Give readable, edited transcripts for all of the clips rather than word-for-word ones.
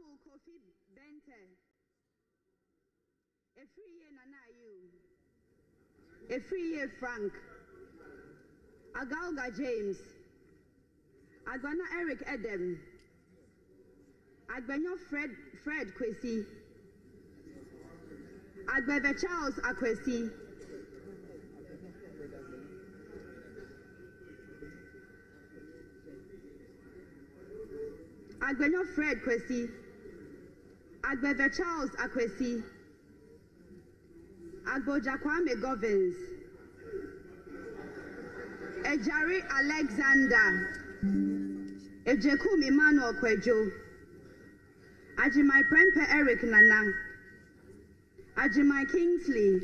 Samuel Kofi Bente. A free year Nana you. A free year Frank. Agalga James. Agwana Eric Edem. Agbanyo Fred Kwesi. Agbebe Charles Akwesi. Agbanyo Fred Kwesi. Agbebe Charles Akwesi. Agboja Kwame Govins. Ejari Alexander. Ejekum Emmanuel Kwejo. Ajimai Prempe Eric Nana. Ajimai Kingsley.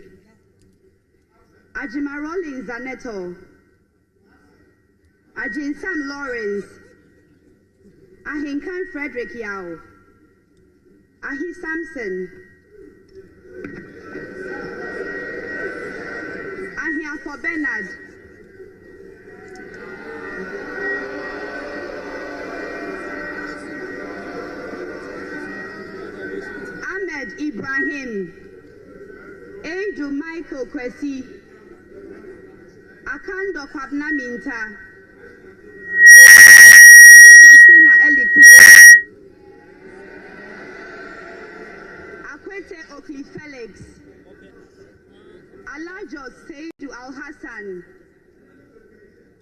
Ajimai Rollins Zaneto. Ajin Sam Lawrence. Ahinkan Frederick Yao. Ahi Samson. Ahiafo Bernard. Ahmed Ibrahim. Edu Michael Kwesi. Akando Kwabna Minta. Christina Eliki. Akwete Oakley Felix. Alajo Seidu Al Hassan.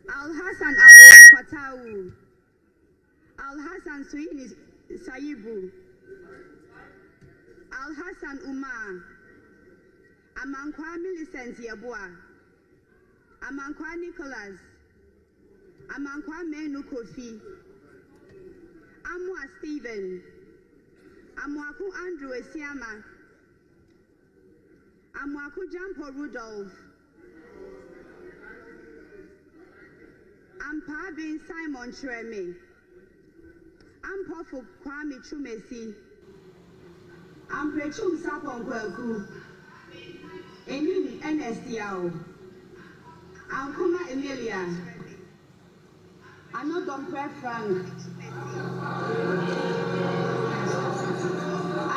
Al Hassan Al Patau. Al Hassan Suini Saibu. Al Hassan Umar. Amankwa Millicent Yabua. Amankwa Nicholas. Amankwa Menu Kofi. Amwa Stephen. Amwaku Andrew Esiama. Amwaku Jampo Rudolph. Ampabin Simon Shreme. Ampofu Kwame Chumesi. Amprechum Sapon Kweku. Enini NSDAO. Ankuma Emilia. Anodompre Frank.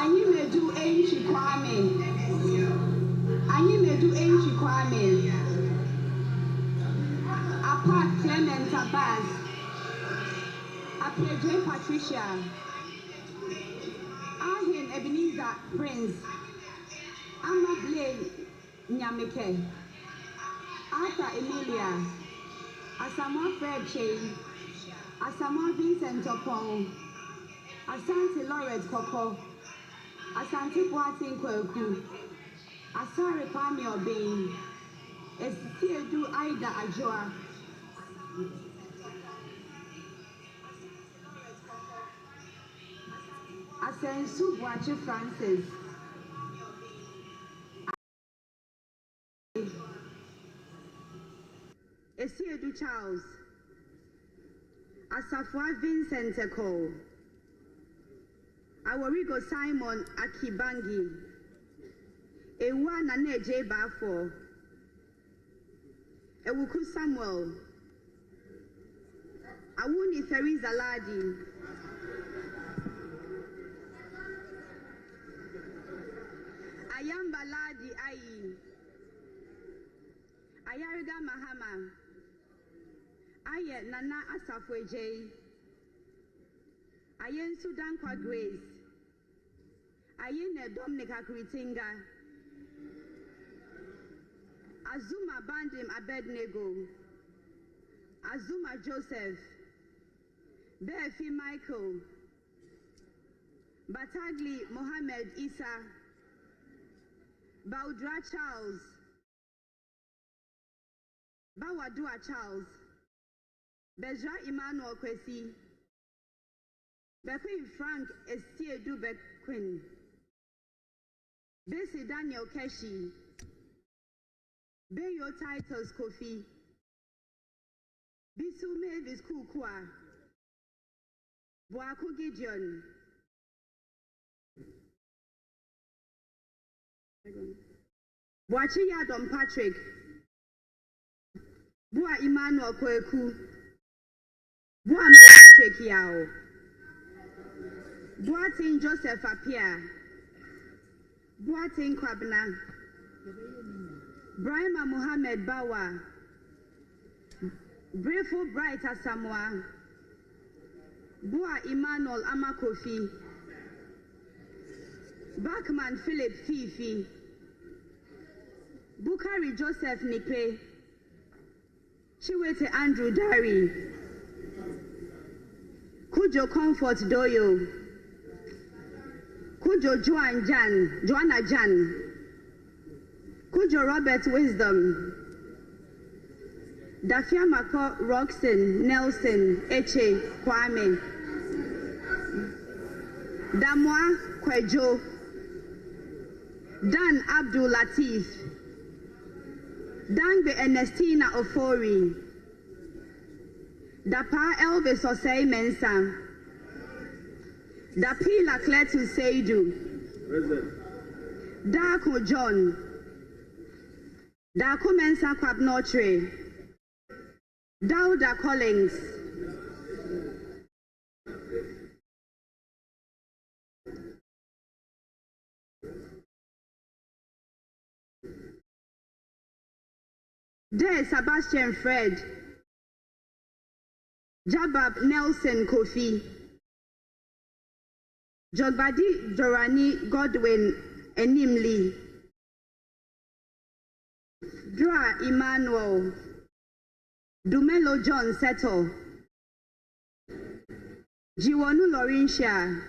Anyimedu Enchi Kwame. Anyimedu Enchi Kwame. Apart Clement Abbas. Apedre Patricia. Ahin Ebenezer Prince. Amma Blaine Nyamike. Arthur Emilia. Asamoah Fred Chain. Asamoah Vincent Opong. Asante Lauret Koko. Asante Boatin Kweku. Asare Kwame Obeng. Esiedu Aida Ajoa. Asensu Boachi Francis. Esiedu Charles. Asafwa Vincent Eko. Aworigo Simon Akibangi. Ewa Naneje Bafo. Ewuku Samuel. Awuni Theresa Ladi. Ayamba Ladi Ayi. Ayariga Mahama. Aye Nana Asafweje. Ayen Sudan Kwa Grace. Ayen Dominica Kritinga. Azuma Bandim Abednego. Azuma Joseph. Befi Michael. Batagli Mohammed Isa. Baudra Charles. Bawadua Charles. Bezra Emmanuel Kwesi. Bequin Frank Estiedu Bequin. Besi Daniel Keshi. Beyo Titles Kofi. Bisu Mavis Kukwa. Boaku Gideon. Boachi Yadom Patrick. Boa Emmanuel Kweku. Boa Patrick Yao. Boating Joseph Apia, Boating Kwabna, Brahma Muhammad Bawa, Breful Bright Asamoah, Boa Emmanuel Amakofi, Bachman Philip Fifi, Bukari Joseph Nipe, Chiwete Andrew Dari, Kujo Comfort Doyo, Kujo Joanna Jan, Kujo Robert Wisdom, Dafia Mako Roxton Nelson Eche Kwame, Damwa Kwejo, Dan Abdul Latif, Dangbe Ernestina Ofori, Dapa Elvis Osei Mensa, Dapila Kletu Seidu, Dako John, Dako Mensa Kwabnotre, Dauda Collins, De Sebastian Fred, Jabab Nelson Kofi, Jogbadi Dorani Godwin Enimli, Dra Emmanuel, Dumelo John Seto, Jiwonu Laurentia,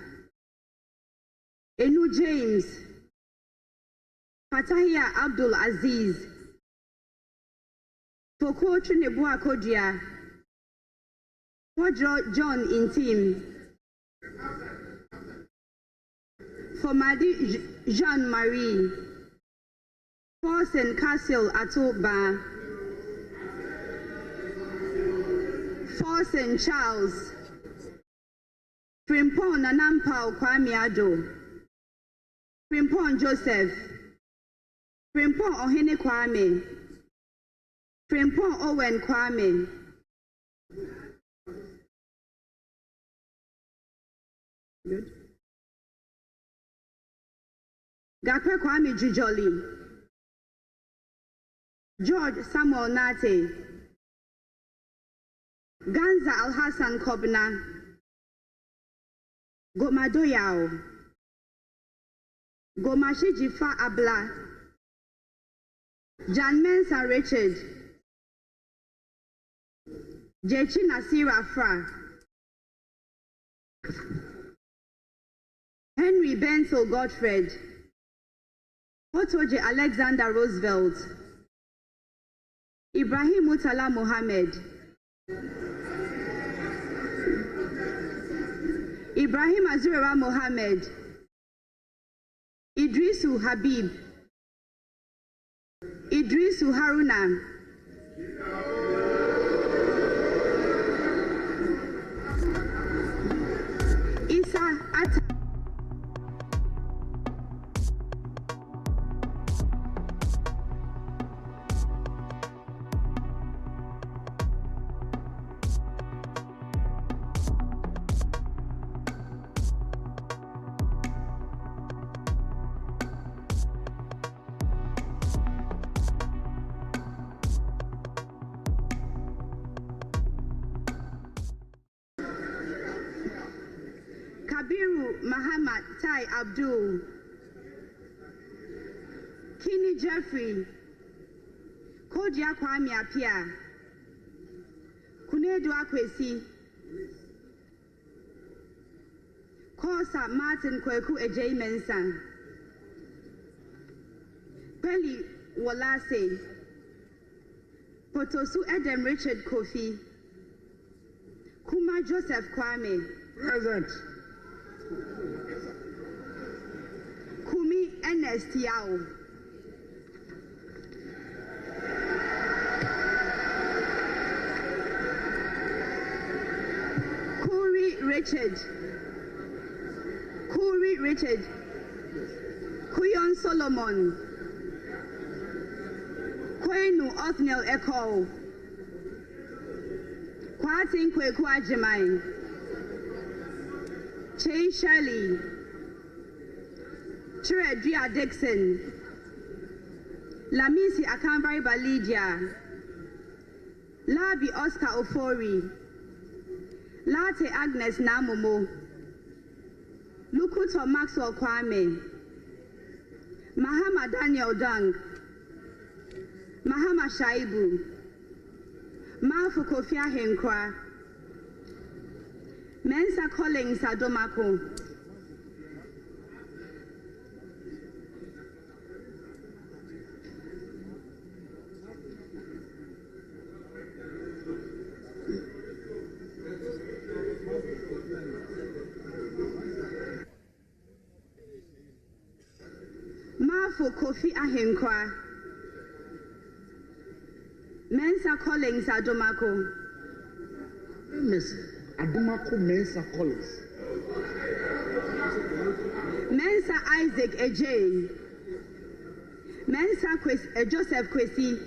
Enu James, Fatahia Abdul Aziz, Foko Trinebua Kodia, Wadro John Intim, Fomadi Jean-Marie, Forsen Castle Atoba, Forsen Charles, Frimpon Nanampao Kwame Frimpon Joseph, Frimpon Ohene Kwame, Frimpon Owen Kwame, good. Gakwe Kwame Jujoli, George Samuel Nate, Ganza Al-Hassan Kobna, Gomadoyao, Gomashi Jifa Abla, Jan Mensa Richard, Jechi Nasira Fra, Henry Bensel Godfred, Otoje Alexander Roosevelt, Ibrahim Mutala Mohammed, Ibrahim Azura Mohammed, Idrisu Habib, Idrisu Haruna, Isa Atta, Kabiru Muhammad Tai Abdul, Kini Jeffrey, Kodia Kwame Apia, Kunedu Akwesi, Kosa Martin Kweku Ejay Mensa, Peli Wolase, Potosu Edem Richard Kofi, Kuma Joseph Kwame, Present. Kumi Ernest Yao, Kuri Richard, Kuyon Solomon, Kwenu Othniel Eko, Kwatin Kweku Ajimai, Che Shirley, Chiredria Dixon, Lamisi Akanvari Balidia, Labi Oscar Ofori, Late Agnes Namomo, Lukuto Maxwell Kwame, Mahama Daniel Dung, Mahama Shaibu, Mafu Kofia Henkwa, Mensa Collins Adomako, Mafu Kofi Ahenkwa, Mensa Collins Adomako. Miss Adomako Mensa Collins. Mensa Isaac Ejay. Mensa Joseph Kwesi.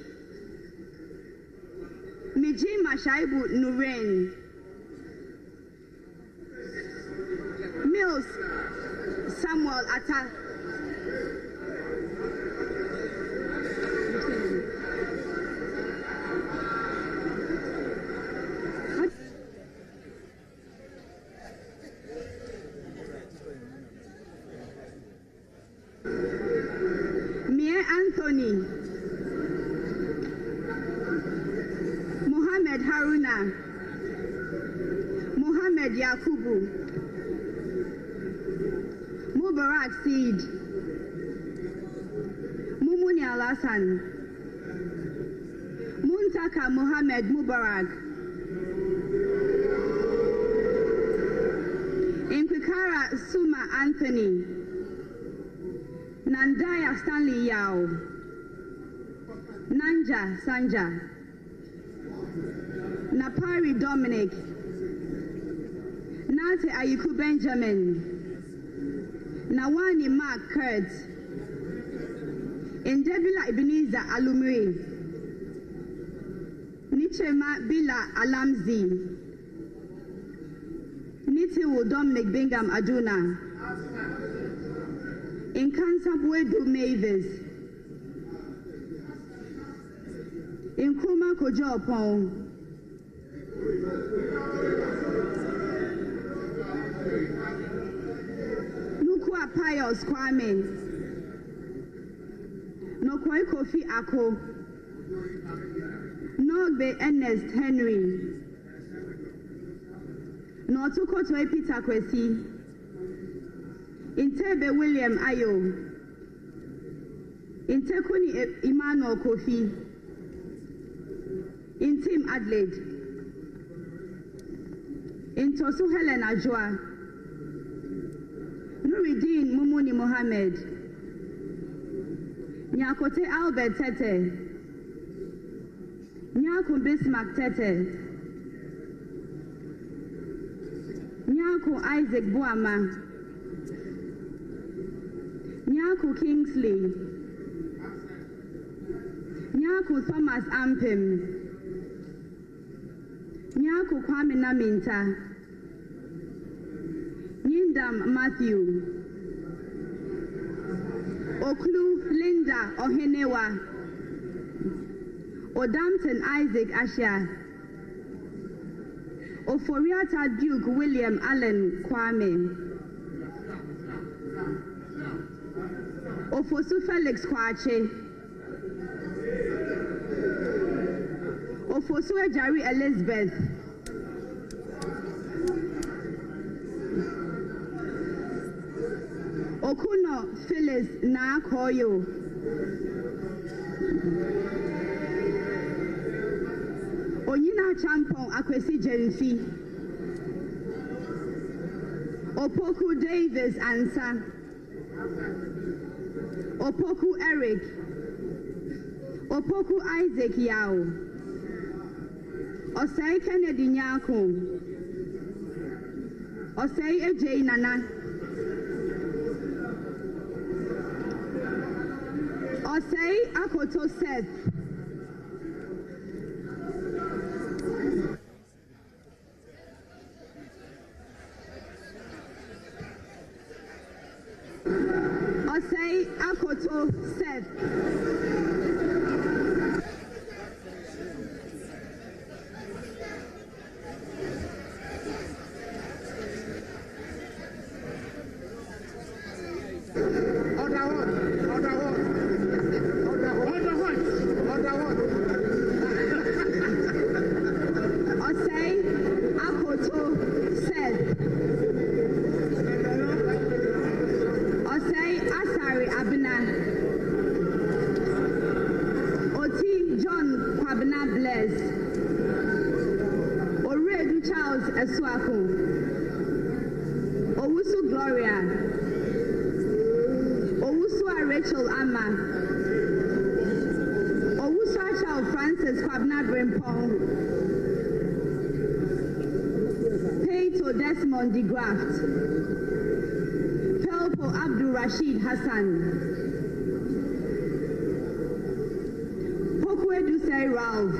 Mijima Shaibu Nuren. Mills Samuel Atta. Anthony, Mohammed Haruna, Mohammed Yakubu, Mubarak Seed, Mumuni Al-Hassan, Muntaka Mohammed Mubarak, Inkwikara Suma Anthony, Nandaya Stanley Yao, Nanja Sanja, Napari Dominic, Nate Ayuku Benjamin, Nawani Mark Kurt, Indebila Ebenezer Alumri, Nichema Bila Alamzi, Nitiwu Dominic Bingham Aduna, Inkansabwedu Mavis, Inkuma Kojopon, Nukwa Pius Kwame, Nokwai Kofi Ako, Nogbe Ernest Henry, Notuko Toy Peter Kwesi, Intebe William Ayo, Intekuni Emmanuel Kofi, Intim Adelaide, Intosu Helen Ajwa, Nuridin Mumuni Mohammed, Nyakote Albert Tete, Nyaku Bismarck Tete, Nyaku Isaac Buama, Nyaku Kingsley, Nyaku Thomas Ampim, Nyaku Kwame Naminta, Nyindam Matthew, Oklu Linda Ohenewa, Odampton Isaac Asha, Oforiata Duke William Allen Kwame, Ofosu Felix Kwache, Ofosu Ejari Elizabeth, Okuno Phyllis Nakoyo, Onyina Champon Akwesi Jenfi, Opoku Davis Ansa, Opoku Eric, Opoku Isaac Yao, Osei Kennedy Nyako, Osei Ejay Nana, Osei Akoto Seth, said. Osei Akoto said. Osei Asari Abina. Oti John Kwabena Bless. Oredu Charles Esuako. Owusu Gloria. Owusu Rachel Ama. Owusu Charles Francis Kwabena Brimpong. Peito Desmond de Graft. Pelpo Abdul Rashid Hassan. Pokwedu Say Ralph.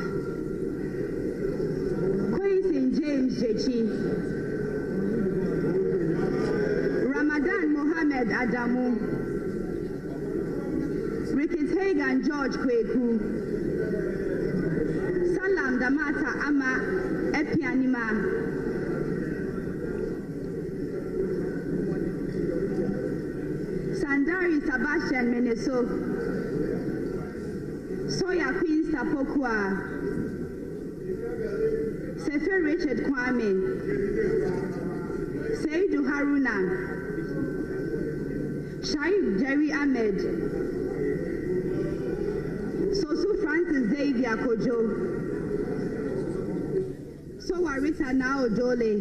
Quincy James Jechi. Ramadan Mohammed Adamu. Ricketts Hagan George Kweku. Salam Damata Ama Epianima. Sandari Sebastian Meneso. Soya Queen Sapokwa. Sefe Richard Kwame. Seidu Haruna. Shaib Jerry Ahmed. Sosu Francis Xavier Kojo. Sowa Rita Nao Jole.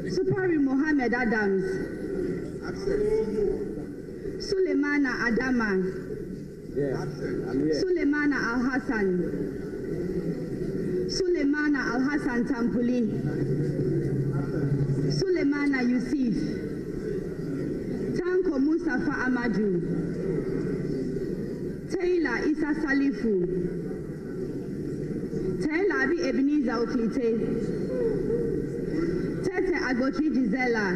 Supari Mohammed Adams. Sulemana Adama. Sulemana Al-Hassan. Sulemana Al-Hassan Tampuli. Sulemana Yusuf. Tanko Mustafa Amadu. Taylor Isa Salifu. Taylor Abi Ebenezer Oklite. Tete Agotri Gisela.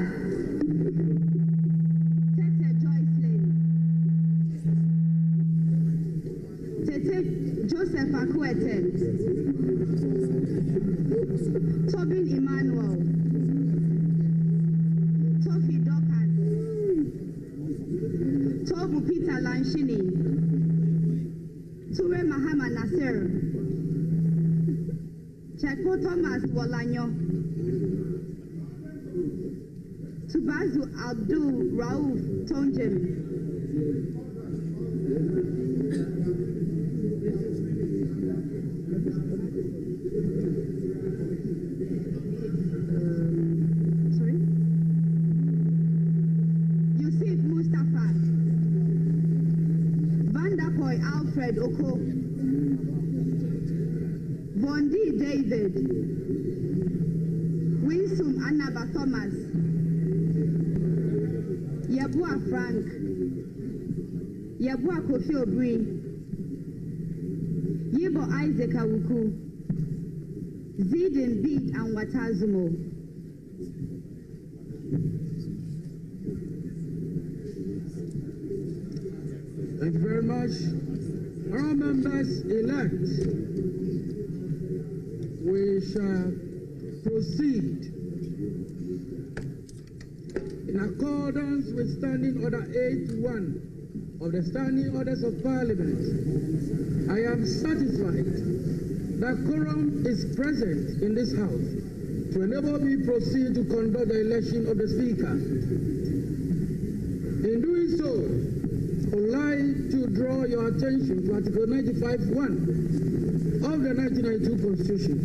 Joseph Akwete. Tobin Emmanuel. Tofi Dokas. Tobu Peter Lanshini. Ture Mahama Nasir. Cheko Thomas Walanyo. Tubazu Abdul Rauf Tonjem. Yusuf Mustafa. Vanderpoy Alfred Oko. Bondi David. Winsum Annaba Thomas. Yabua Frank. Yabua Kofi Obri. Yibo Isaac Awuku. Zidin Beat and Watazumo. Thank you very much. Our members elect, we shall proceed in accordance with Standing Order 8.1 of the Standing Orders of Parliament. I am satisfied that quorum is present in this House to enable me proceed to conduct the election of the Speaker. In doing so, I would like to draw your attention to Article 95(1) of the 1992 Constitution,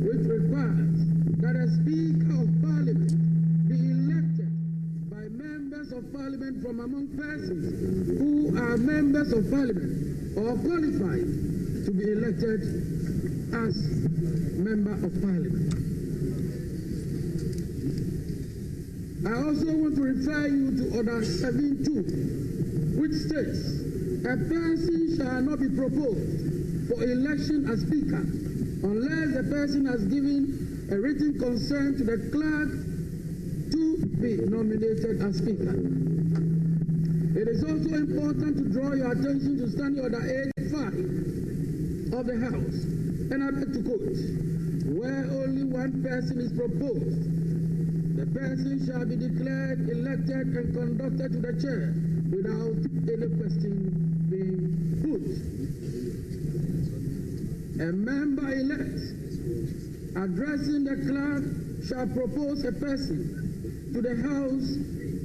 which requires that a Speaker of Parliament be elected by members of Parliament from among persons who are members of Parliament or qualified to be elected as Member of Parliament. I also want to refer you to Order 7.2, which states, a person shall not be proposed for election as Speaker unless the person has given a written consent to the clerk to be nominated as Speaker. It is also important to draw your attention to Standing Order 8.5 of the House, and I beg to quote, where only one person is proposed, the person shall be declared elected and conducted to the chair without any question being put. A member-elect addressing the clerk shall propose a person to the House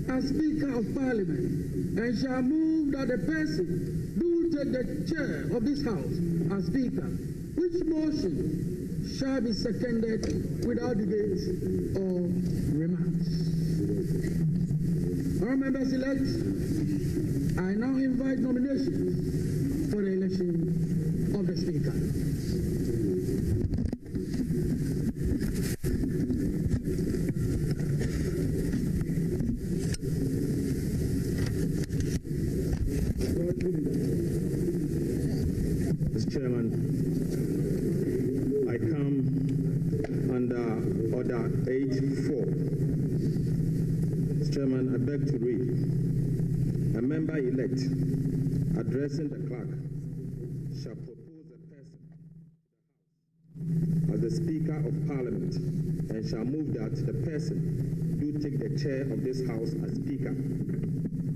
as Speaker of Parliament and shall move that the person do take the chair of this House as Speaker, which motion shall be seconded without debate or remarks. All members-elect, I now invite nominations for the election of the Speaker. Mr. Chairman, I come under Order 8.4. Mr. Chairman, I beg to read. A member-elect addressing the clerk shall propose a person as the Speaker of Parliament and shall move that the person do take the chair of this House as Speaker,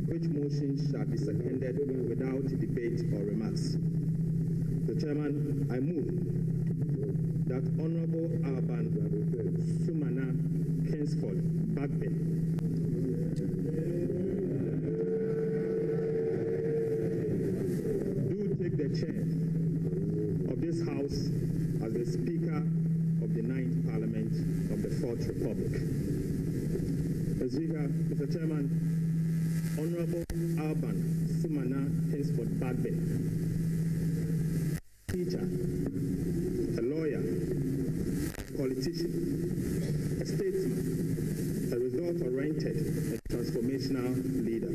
which motion shall be seconded without debate or remarks. Mr. Chairman, I move that Honorable Alban Sumana Kingsford Bagbin do take the chair of this House as the Speaker of the 9th Parliament of the 4th Republic. Mr. Chairman, Honorable Alban Sumana Kingsford Bagbin, teacher, a lawyer, politician, a statesman, a result-oriented and transformational leader.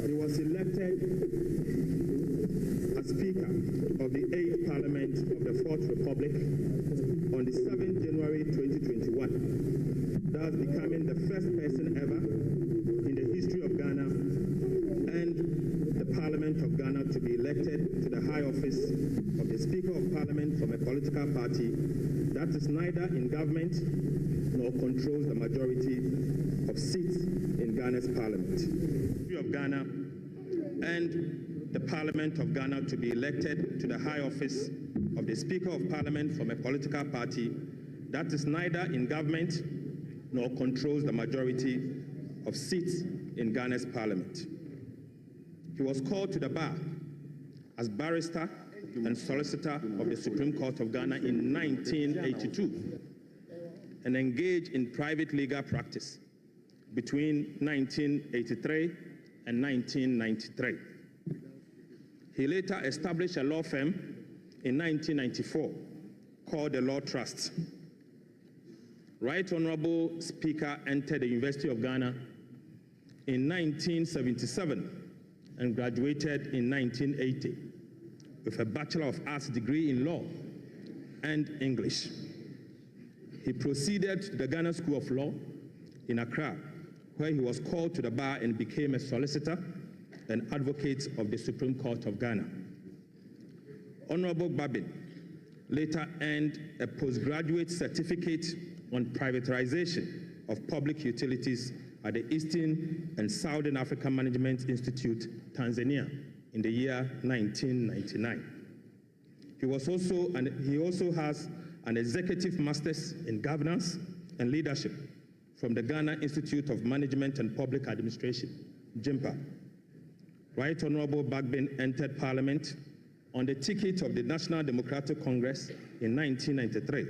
He was elected as Speaker of the 8th Parliament of the 4th Republic on the 7th January 2021, thus becoming the first person ever in the history of Ghana and the Parliament of Ghana to be elected to the high office of the Speaker of Parliament from a political party that is neither in government nor controls the majority of seats in Ghana's Parliament. The of Ghana and the Parliament of Ghana to be elected to the high office of the Speaker of Parliament from a political party that is neither in government nor controls the majority of seats in Ghana's Parliament. He was called to the bar as barrister and solicitor of the Supreme Court of Ghana in 1982 and engaged in private legal practice between 1983 and 1993. He later established a law firm in 1994 called the Law Trust. Right Honorable Speaker entered the University of Ghana in 1977 and graduated in 1980 with a Bachelor of Arts degree in Law and English. He proceeded to the Ghana School of Law in Accra, where he was called to the bar and became a solicitor and advocate of the Supreme Court of Ghana. Honorable Babin later earned a postgraduate certificate on privatization of public utilities at the Eastern and Southern African Management Institute, Tanzania, in the year 1999. He also has an executive master's in governance and leadership from the Ghana Institute of Management and Public Administration, JIMPA. Right Honorable Bagbin entered Parliament on the ticket of the National Democratic Congress in 1993.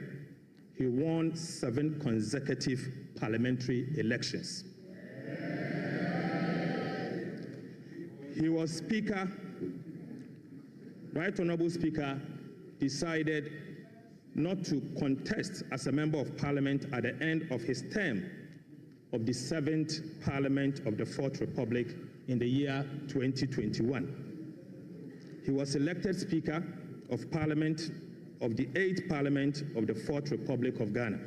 He won 7 consecutive parliamentary elections. He was Speaker. Right Honorable Speaker decided not to contest as a Member of Parliament at the end of his term of the 7th Parliament of the 4th Republic in the year 2021. He was elected Speaker of Parliament of the 8th Parliament of the 4th Republic of Ghana.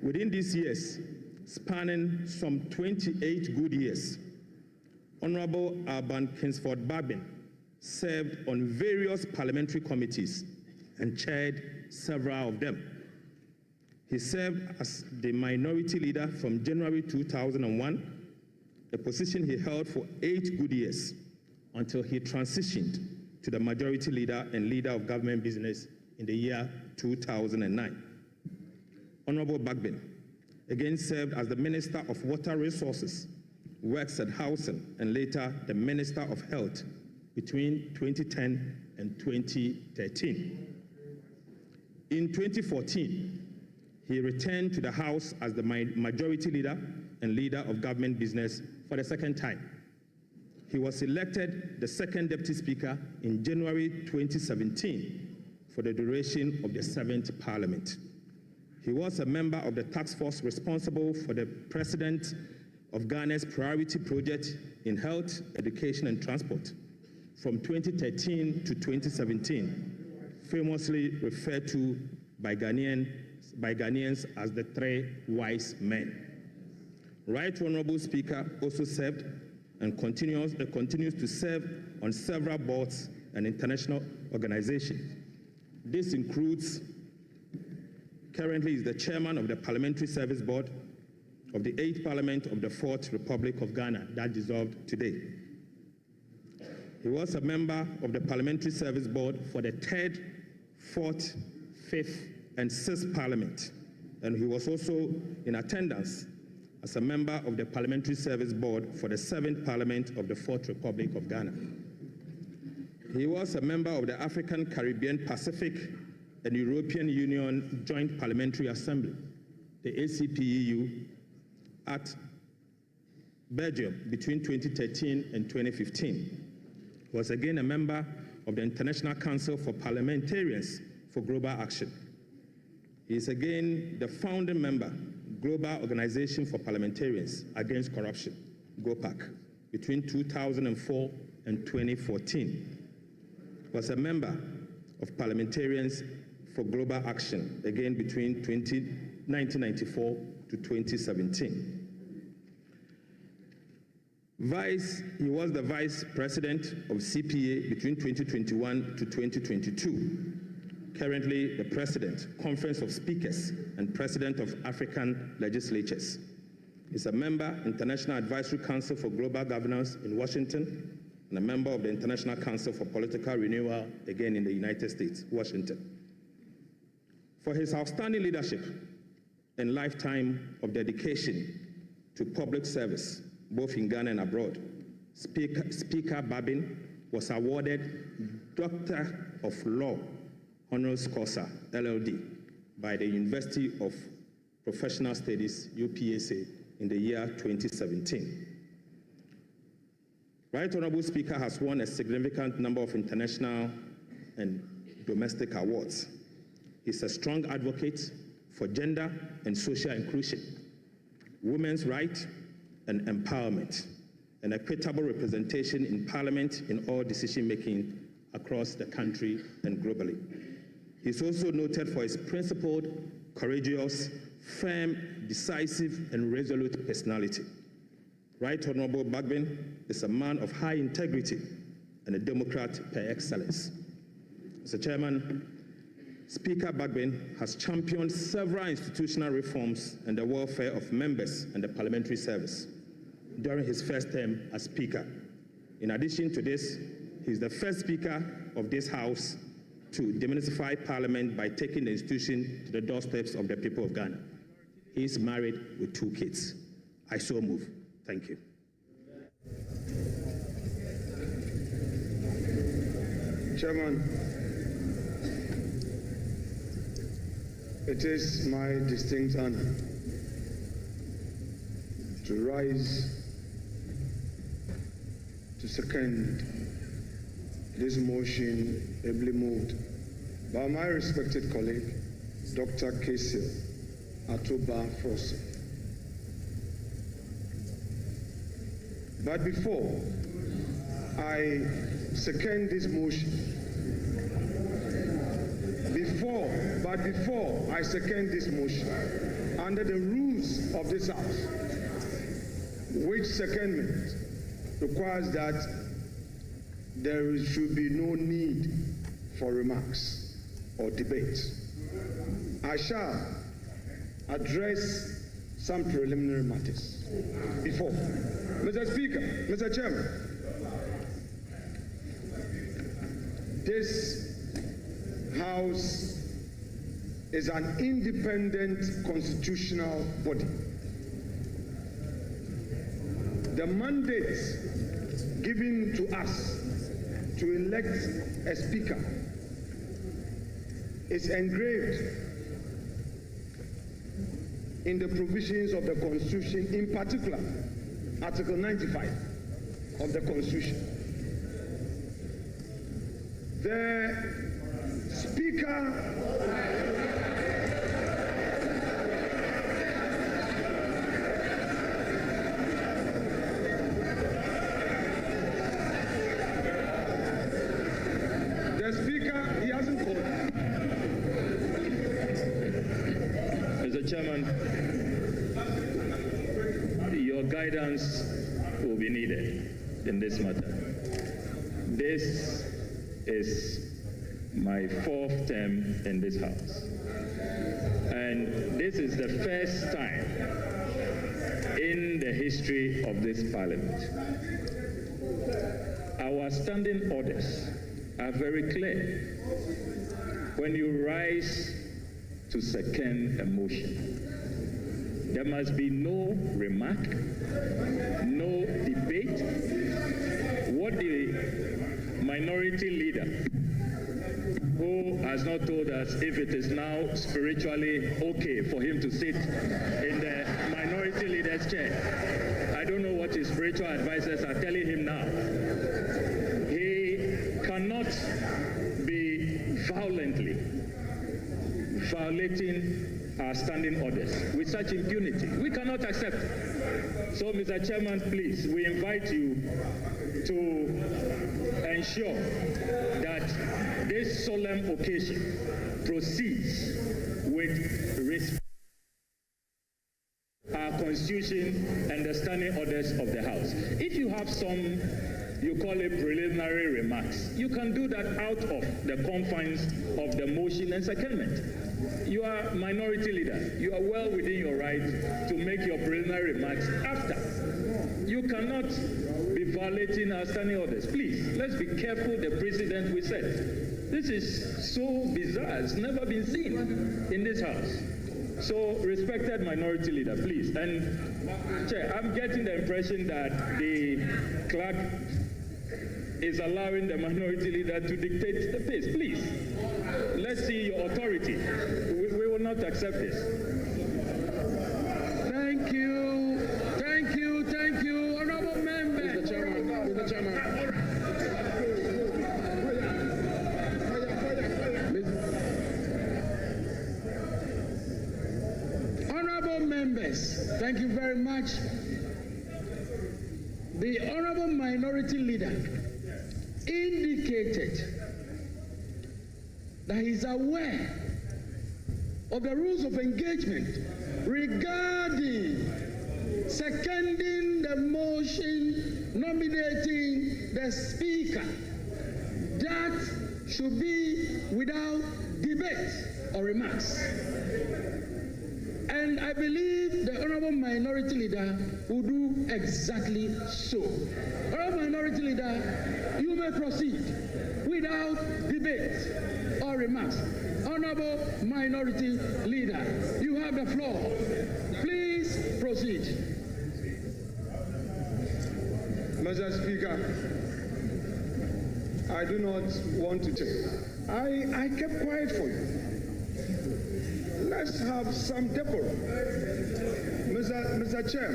Within these years, spanning some 28 good years, Honorable Alban Kingsford Bagbin served on various parliamentary committees and chaired several of them. He served as the minority leader from January 2001, a position he held for 8 good years until he transitioned to the majority leader and leader of government business in the year 2009. Honorable Bagbin again served as the Minister of Water Resources, Works and Housing, and later the Minister of Health between 2010 and 2013. In 2014, he returned to the House as the majority leader and leader of government business for the second time. He was elected the second Deputy Speaker in January 2017 for the duration of the 7th Parliament. He was a member of the task force responsible for the President of Ghana's priority project in health, education, and transport from 2013 to 2017, famously referred to by Ghanaians as the 3 wise men. Right Honorable Speaker also served and continues to serve on several boards and international organizations. This includes, currently is the chairman of the Parliamentary Service Board of the 8th Parliament of the 4th Republic of Ghana that dissolved today. He was a member of the Parliamentary Service Board for the 3rd, 4th, 5th, and 6th Parliament, and he was also in attendance as a member of the Parliamentary Service Board for the 7th Parliament of the 4th Republic of Ghana. He was a member of the African, Caribbean, Pacific, and European Union Joint Parliamentary Assembly, the ACPEU, at Belgium between 2013 and 2015. He was again a member of the International Council for Parliamentarians for Global Action. He is again the founding member, Global Organization for Parliamentarians Against Corruption, GOPAC, between 2004 and 2014. He was a member of Parliamentarians for Global Action, again between 1994 to 2017. He was the Vice President of CPA between 2021 to 2022. Currently the President, Conference of Speakers, and President of African Legislatures. He's a member, International Advisory Council for Global Governance in Washington, and a member of the International Council for Political Renewal, again in the United States, Washington. For his outstanding leadership and lifetime of dedication to public service, both in Ghana and abroad, Speaker Bagbin was awarded Doctor of Law Honoris Causa, LLD, by the University of Professional Studies, UPSA, in the year 2017. Right Honorable Speaker has won a significant number of international and domestic awards. He's a strong advocate for gender and social inclusion, women's rights and empowerment, and equitable representation in Parliament in all decision-making across the country and globally. He's also noted for his principled, courageous, firm, decisive, and resolute personality. Right Honorable Bagbin is a man of high integrity and a Democrat per excellence. Mr. Chairman, Speaker Bagbin has championed several institutional reforms and the welfare of members and the parliamentary service during his first term as Speaker. In addition to this, he is the first Speaker of this House to demystify Parliament by taking the institution to the doorsteps of the people of Ghana. He is married with 2 kids. I so move. Thank you. Chairman, it is my distinct honor to rise to second this motion ably moved by my respected colleague, Dr. Kesil Atoba Fosse. But before I second this motion, before I second this motion, under the rules rules of this House, which secondment requires that there should be no need for remarks or debate. I shall address some preliminary matters before. Mr. Speaker, Mr. Chairman, this House is an independent constitutional body. The mandate given to us to elect a speaker is engraved in the provisions of the Constitution, in particular, Article 95 of the Constitution. The Speaker he hasn't called. Mr. Chairman, your guidance will be needed in this matter. This is my 4th term in this House. And this is the first time in the history of this Parliament. Our standing orders are very clear. When you rise to second a motion, there must be no remark, no debate. What the minority leader, who has not told us if it is now spiritually okay for him to sit in the minority leader's chair. I don't know what his spiritual advisors are telling him now. He cannot be violently violating our standing orders with such impunity. We cannot accept it. So, Mr. Chairman, please, we invite you to ensure that this solemn occasion proceeds with respect to our Constitution and the standing orders of the House. If you have some, you call it preliminary remarks, you can do that out of the confines of the motion and secondment. You are minority leader. You are well within your right to make your preliminary remarks after. You cannot be violating our standing orders. Please, let's be careful the precedent we set. This is so bizarre. It's never been seen in this House. So, respected minority leader, please. And, Chair, I'm getting the impression that the clerk is allowing the minority leader to dictate the pace. Please, let's see your authority. We will not accept this. Thank you. Thank you. Thank you. Honorable members. Mr. Chairman, Mr. Chairman. Honorable members, thank you very much. The Honorable Minority Leader indicated that he is aware of the rules of engagement regarding seconding the motion nominating the Speaker. That should be without debate or remarks. And I believe the Honorable Minority Leader will do exactly so. Honorable Minority Leader, you may proceed without debate or remarks. Honorable Minority Leader, you have the floor. Please proceed. Mr. Speaker, I do not want to take. I kept quiet for you. Let's have some decorum. Mr. Chair,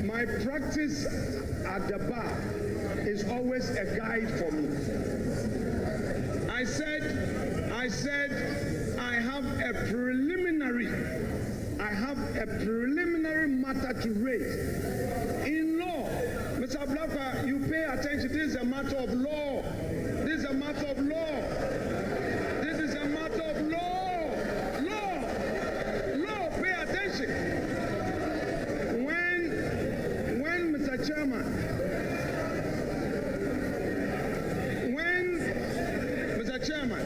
my practice at the bar is always a guide for me. I said I have a preliminary matter to raise. In law, Mr. Blaffer, you pay attention, this is a matter of law. This is a matter of law. This is a matter of law. Law. Chairman, Mr. Chairman,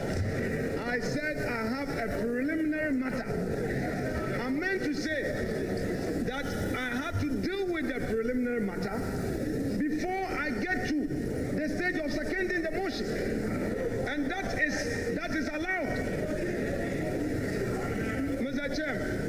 I said I have a preliminary matter, I meant to say that I had to deal with the preliminary matter before I get to the stage of seconding the motion, and that is allowed, Mr. Chairman.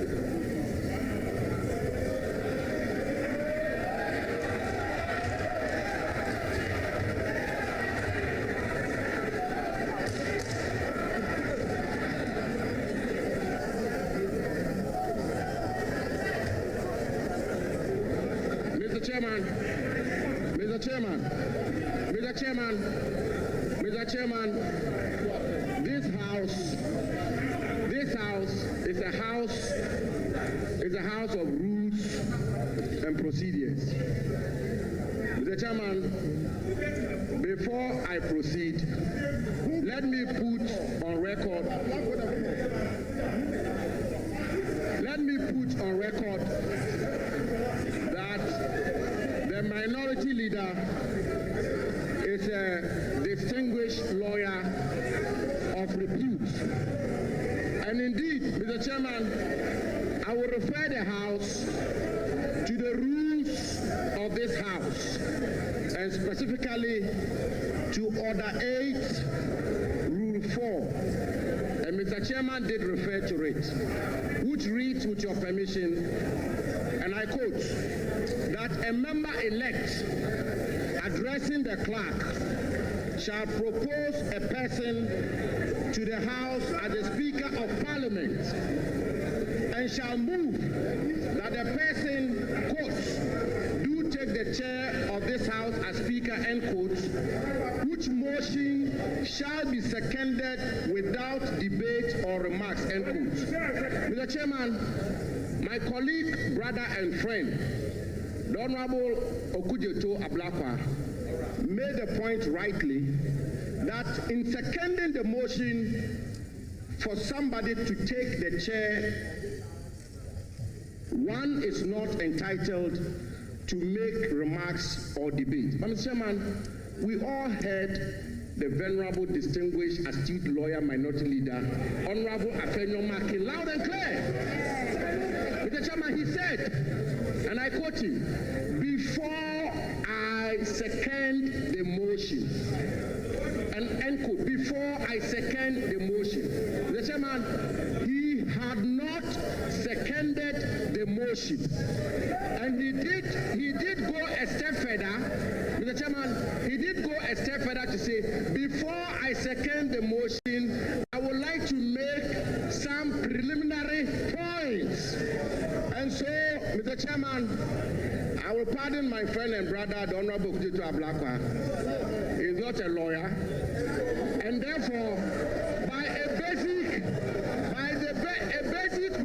Mr. Chairman, this house is a house of rules and procedures. Mr. Chairman, before I proceed, let me put on record that the minority leader is a distinguished lawyer of repute. And indeed, Mr. Chairman, I will refer the House to the rules of this House, and specifically to Order 8, Rule 4. And Mr. Chairman did refer to it, which reads, with your permission, and I quote, that a member-elect addressing the clerk shall propose a person to the House as the Speaker of Parliament and shall move that the person, quotes, do take the chair of this House as Speaker, end quotes, which motion shall be seconded without debate or remarks, end quotes. Mr. Chairman, my colleague, brother and friend, the Honorable Okujeto Ablakwa, made the point rightly that in seconding the motion for somebody to take the chair, one is not entitled to make remarks or debate. But Mr. Chairman, we all heard the venerable, distinguished, astute lawyer, minority leader, Honorable Afenyo Maki, loud and clear. Mr. Chairman, he said, and I quote him, before I second the motion, and end quote, before I second the motion. Mr. Chairman, he had not seconded the motion. And he did go a step further, Mr. Chairman, he did go a step further to say, before I second the motion, I would like to make some preliminary points. And so, Mr. Chairman, I will pardon my friend and brother, the Honorable Okujeto Ablakwa. He is not a lawyer. And therefore, by a basic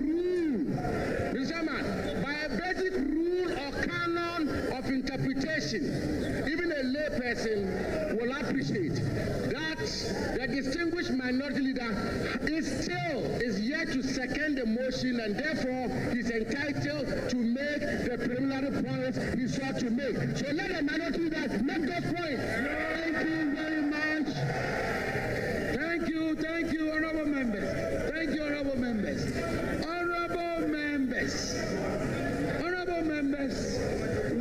rule, Mr. Chairman, by a basic rule or canon of interpretation, even a lay person will appreciate that the distinguished minority leader is yet to second the motion, and therefore he's entitled to make the preliminary points he sought to make. So let the minority leader make those points. Thank you very much. Thank you, honorable members. Thank you, honorable members. Honorable members,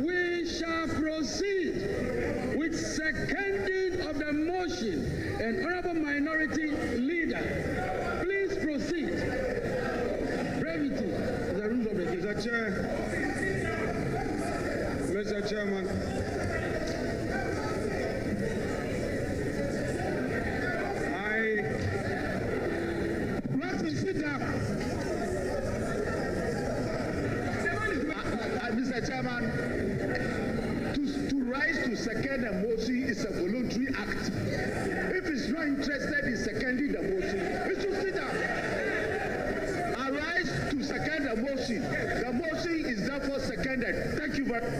we shall proceed with seconding of the motion. And honorable minority leader, please proceed. Brevity is the rules of the game. Mr. Chairman, sit down. Mr. Chairman, to rise to second a motion is a voluntary act. If he's not interested in seconding the motion, he should sit down. I rise to second the motion. The motion is therefore seconded. Thank you very much.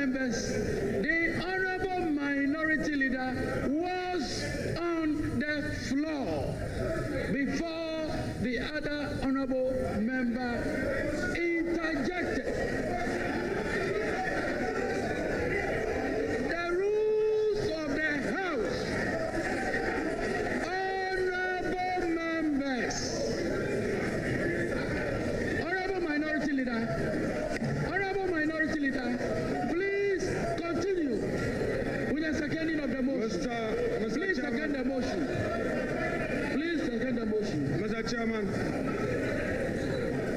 members, the Honorable Minority Leader was on the floor before the other Honorable Member interjected. The rules of the House, Honorable Members, Honorable Minority Leader, please continue with the seconding of the motion. Please second the motion. Please second the motion. Mr. Chairman,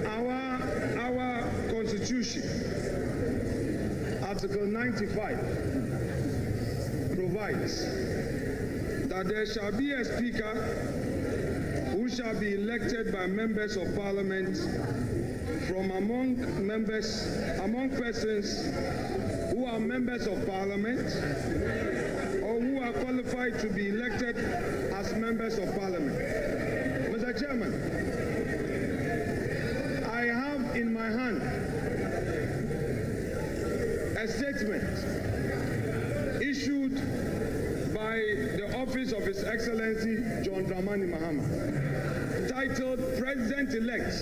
our Constitution, Article 95, provides that there shall be a Speaker who shall be elected by members of Parliament from among persons who are members of Parliament or who are qualified to be elected as members of Parliament. Mr. Chairman, I have in my hand a statement issued by the office of His Excellency John Dramani Mahama, titled President-elect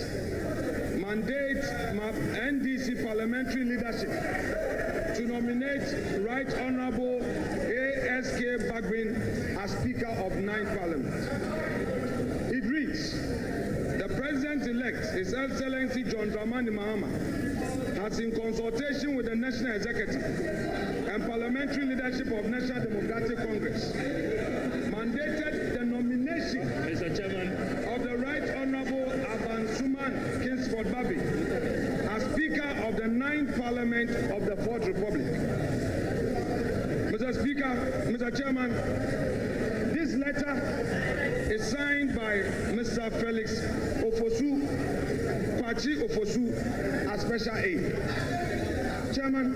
Mandate NDC Parliamentary Leadership to nominate Right Honorable ASK Bagbin as Speaker of 9th Parliament. It reads, the President-elect, His Excellency John Dramani Mahama, has in consultation with the National Executive and Parliamentary Leadership of National Democratic Congress, mandated the nomination Mr. Chairman, of the Right Honorable Aban Suman Kingsford Babi as Speaker of the 9th Parliament of the 4th Republic. Mr. Speaker, Mr. Chairman, this letter is signed by Mr. Felix Ofosu, Kwachi Ofosu, as Special Aide. Chairman,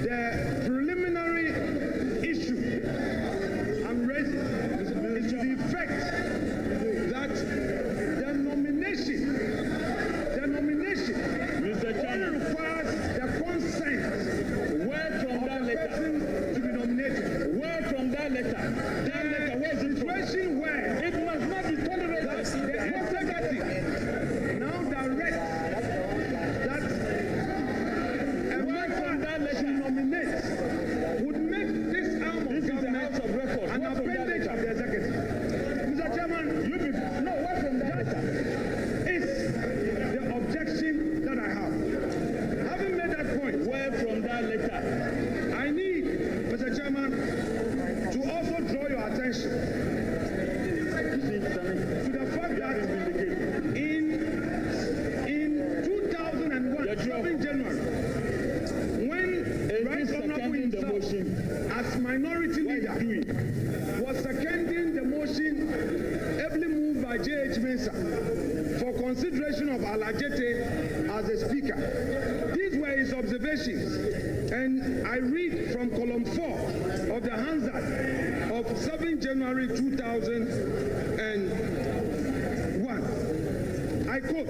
the preliminary issue I'm raising is to the effect that the nomination Mr. Chairman, requires the consent where from that of the letter? person to be nominated. Where from that letter? That letter, where is it from? Situation where It must not be tolerated. that the executive now directs that a member to nominate would make this arm of This is the government House of Record. an Where from that appendage letter? of the executive. Mr. Chairman, No, where from that letter? is the objection that I have. Having made that point, Where from that letter? I need, Mr. Chairman, to also draw your attention to the fact that in 2001, 7 January, when Right Honorable himself, as minority leader, was seconding the motion ably moved by J.H. Mensah for consideration of Alajete as a speaker. These were his observations, and I read from column 4 of the Hansard of 7 January 2001. I quote,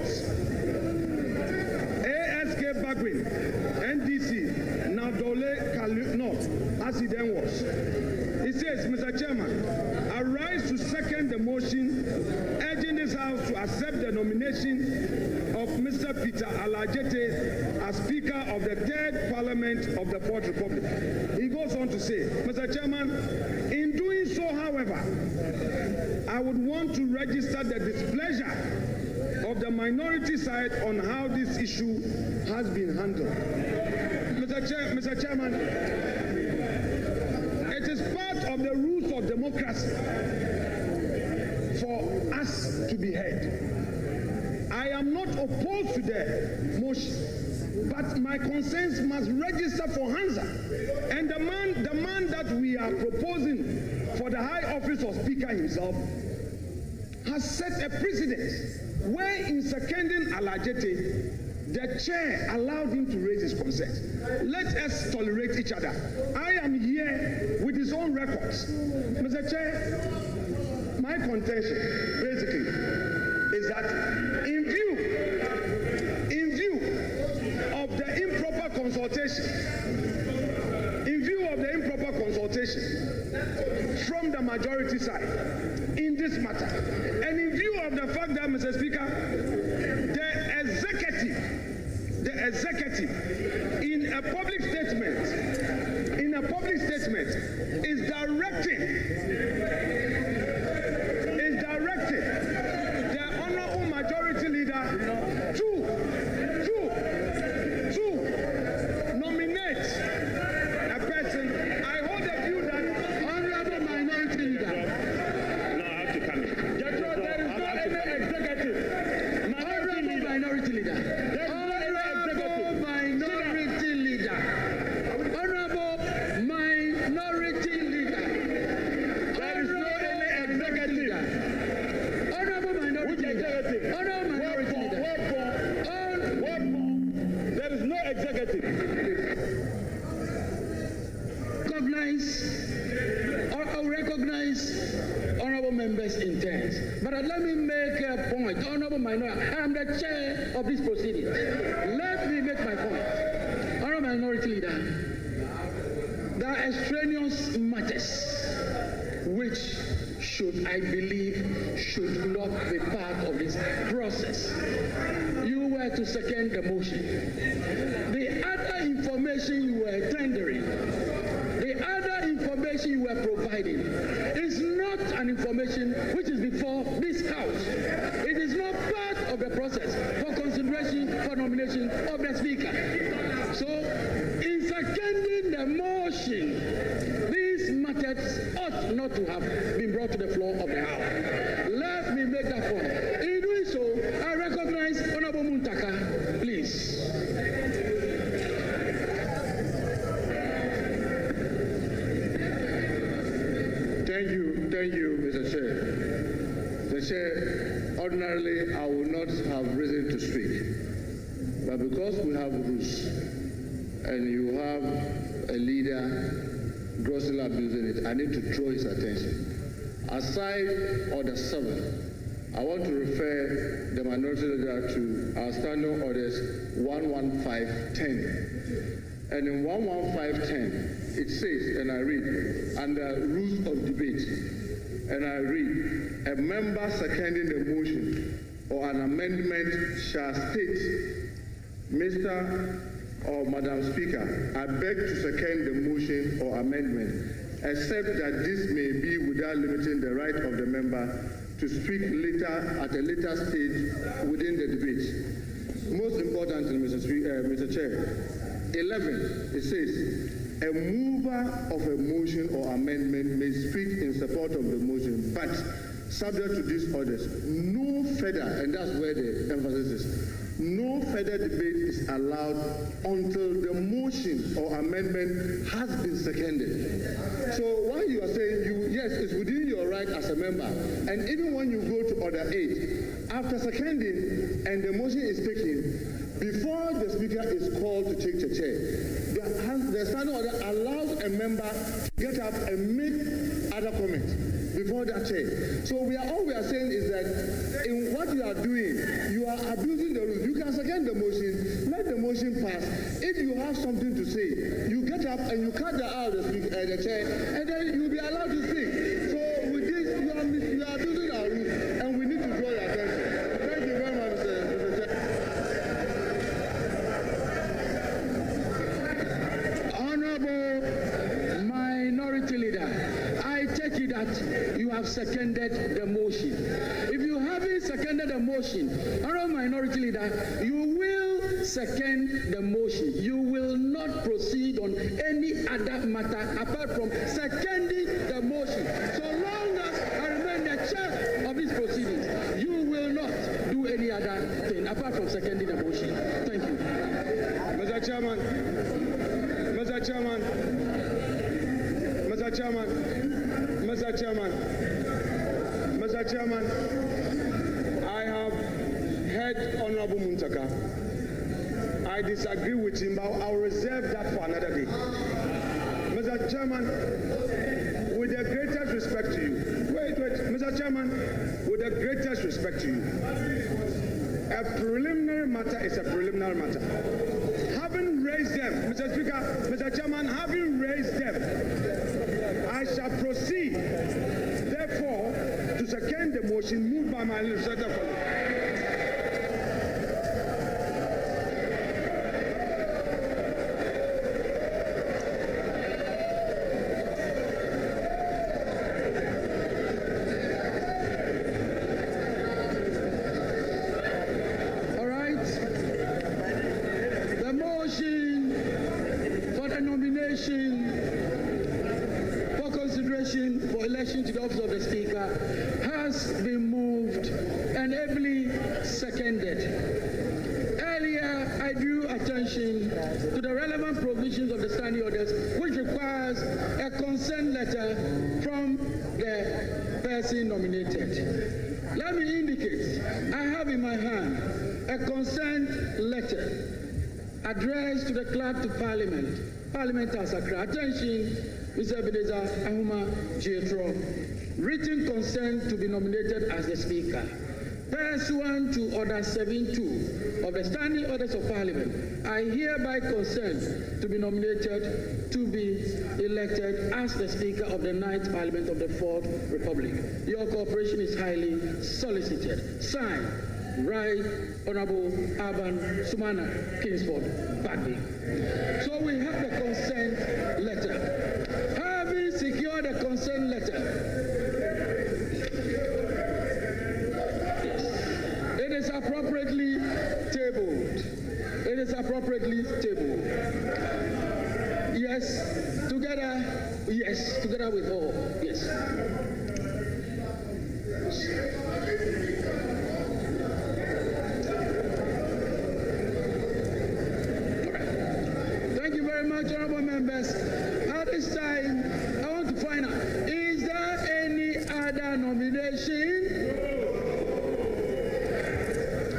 ASK Bagbin, NDC, Nadole Kalu, as he then was. He says, Mr. Chairman, I rise to second the motion urging this House to accept the nomination of Mr. Peter Alajete as Speaker of the 3rd Parliament of the 4th Republic. He goes on to say, Mr. Chairman, in doing so, however, I would want to register the displeasure of the minority side on how this issue has been handled. Mr. Chairman, it is part of the rules of democracy for us to be heard. I am not opposed to the motion, but my concerns must register for Hansa. And the man that we are proposing for the high office of Speaker himself has set a precedent where in seconding Alajete, the chair allowed him to raise his concerns. Let us tolerate each other. I am here with his own records. Mr. Chair, my contention basically is that in view of the consultation, in view of the improper consultation from the majority side in this matter, and in view of the fact that, Mr. Speaker, the executive in a public statement is directing the honorable majority leader to nominate a person. I hold the view that honorable minority leader. No, I have to come in. There is no any executive. Honorable minority leader. Honorable minority leader. Honorable minority leader. There is no any executive. Honorable minority leader. Honorable minority leader. There is no executive. Recognize honorable members' intents. But let me make a point. Honorable minority, I am the chair of this proceeding. Let me make my point. Honorable minority leader, there are extraneous matters which I believe should not be part of this process. You were to second the motion. The other information you were tendering, the other information you were providing is not an information which is before this House. It is not part of the process for consideration for nomination of the Speaker. So, in seconding the motion, these matters ought not to have been brought to the floor of the House. Let me make that point. In doing so, I recognize Honorable Muntaka, please. Thank you, Mr. Chair. The Chair, ordinarily I would not have risen to speak, but because we have rules and you have a leader grossly abusing it, I need to draw his attention. Aside Order 7, I want to refer the minority leader to our standing orders 11510. And in 11510, it says, and I read, under rules of debate, and I read, a member seconding the motion or an amendment shall state, Mr. or Madam Speaker, I beg to second the motion or amendment, except that this may be without limiting the right of the member to speak later at a later stage within the debate. Most importantly, Mr. Chair, 11, it says, a mover of a motion or amendment may speak in support of the motion, but subject to these orders, no further, and that's where the emphasis is, no further debate is allowed until the motion or amendment has been seconded. So while you are saying, yes, it's within your right as a member, and even when you go to Order 8, after seconding and the motion is taken, before the Speaker is called to take the chair, the standing order allows a member to get up and make other comments before that chair. So all we are saying is that in what you are doing, you are abusing the rules. You can second the motion, let the motion pass. If you have something to say, you get up and you cut the out of the chair, and then you'll be allowed to speak. So with this, you are abusing our rules, and we need to draw your attention. Thank you very much, Mr. Chair. Honorable Minority Leader, I take it that you have seconded the motion. If you haven't seconded the motion, Honorable Minority Leader, you will second the motion. You will not proceed on any other matter apart from seconding the motion. So long as I remain the chair of these proceedings, you will not do any other thing apart from seconding the motion. Thank you. Mr. Chairman, I have heard Honorable Muntaka. I disagree with him, but I'll reserve that for another day. Mr. Chairman, with the greatest respect to you, Mr. Chairman, with the greatest respect to you, a preliminary matter is a preliminary matter. Having raised them Mr. Chairman, having raised them, I shall proceed, therefore, to second the motion moved by my legislator colleague. For consideration for election to the office of the Speaker has been moved and ably seconded. Earlier, I drew attention to the relevant provisions of the standing orders, which requires a consent letter from the person nominated. Let me indicate, I have in my hand a consent letter addressed to the Clerk to Parliament as Accra. Attention, Mr. Ebenezer Ahuma Jietro. Written consent to be nominated as the Speaker. Pursuant to Order 7.2 of the Standing Orders of Parliament, I hereby consent to be nominated to be elected as the Speaker of the 9th Parliament of the 4th Republic. Your cooperation is highly solicited. Signed, Right Honorable Alban Sumana Kingsford Bagby. So we have the consent letter. Having secured the consent letter, it is appropriately tabled. It is appropriately tabled. Yes, together with all. Yes. Honorable members, at this time, I want to find out, is there any other nomination?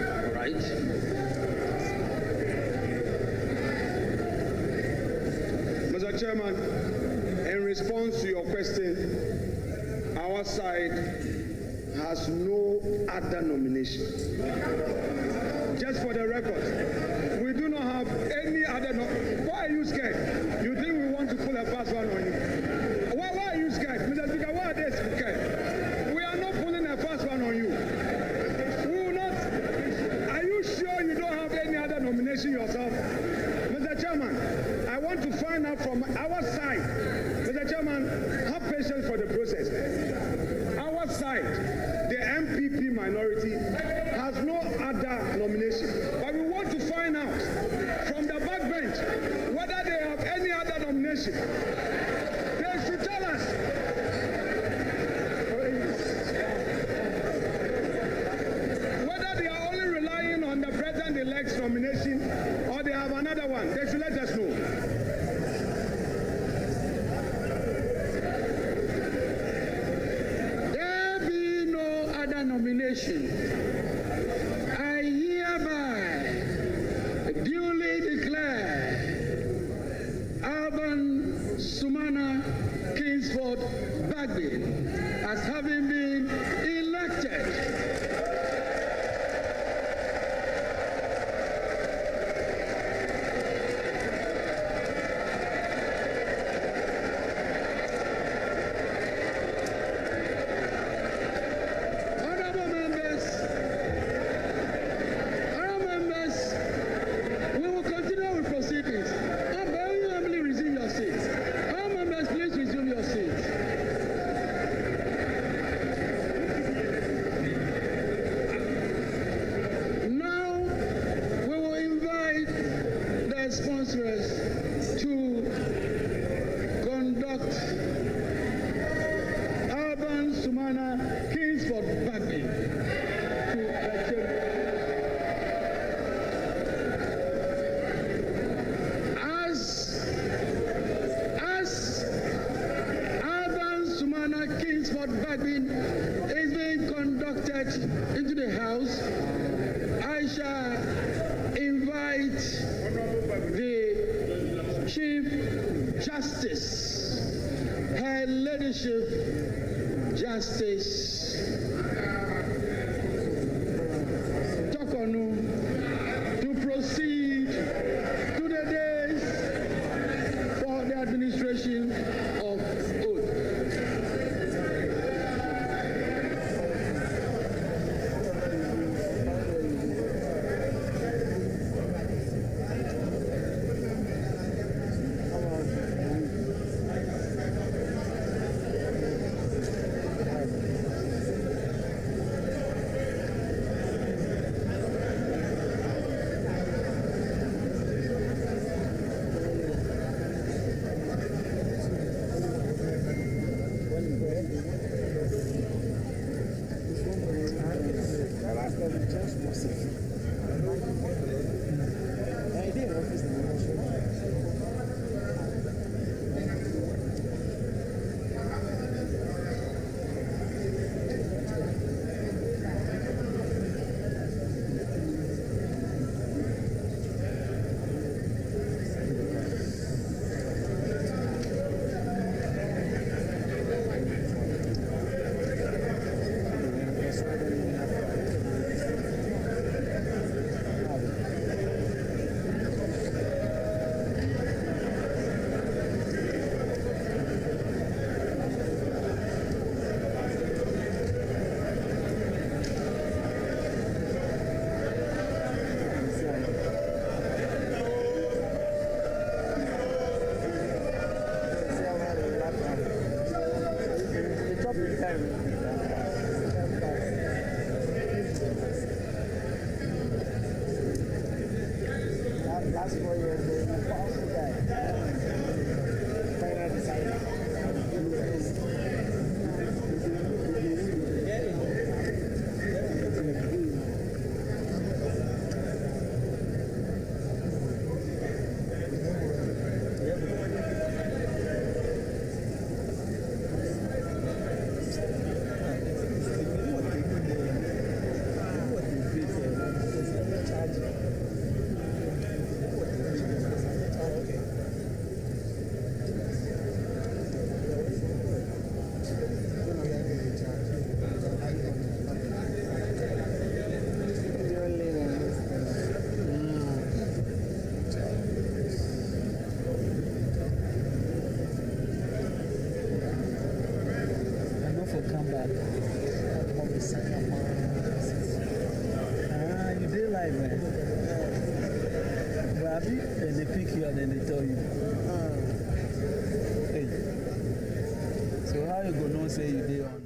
All right. Mr. Chairman, in response to your question, our side has no other nomination. Just for the record, we do not have any other Why are you scared? You think we want to pull a fast one on you? Why are you scared? Mr. Speaker, why are they scared? We are not pulling a fast one on you. We will not. Are you sure you don't have any other nomination yourself? Mr. Chairman, I want to find out from our side. Mr. Chairman, have patience for the process. Our side, the MPP minority, has no other nomination. But we want to find out from the backbench whether they have any other nomination. They should tell us. Whether they are only relying on the president-elect's nomination or they have another one. They should let us know. There be no other nomination. I hereby duly declare Alban Sumana Kingsford Bagby as having been elected to conduct Alban Sumana Kingsford Bagby to election. As Alban Sumana Kingsford Bagby is being conducted into the House, I shall invite the Chief Justice, Her Ladyship Justice Tokonu, to proceed to the days You did like man. Bobby, and they pick you and then they tell you. Hey. So how you gonna say you did on that?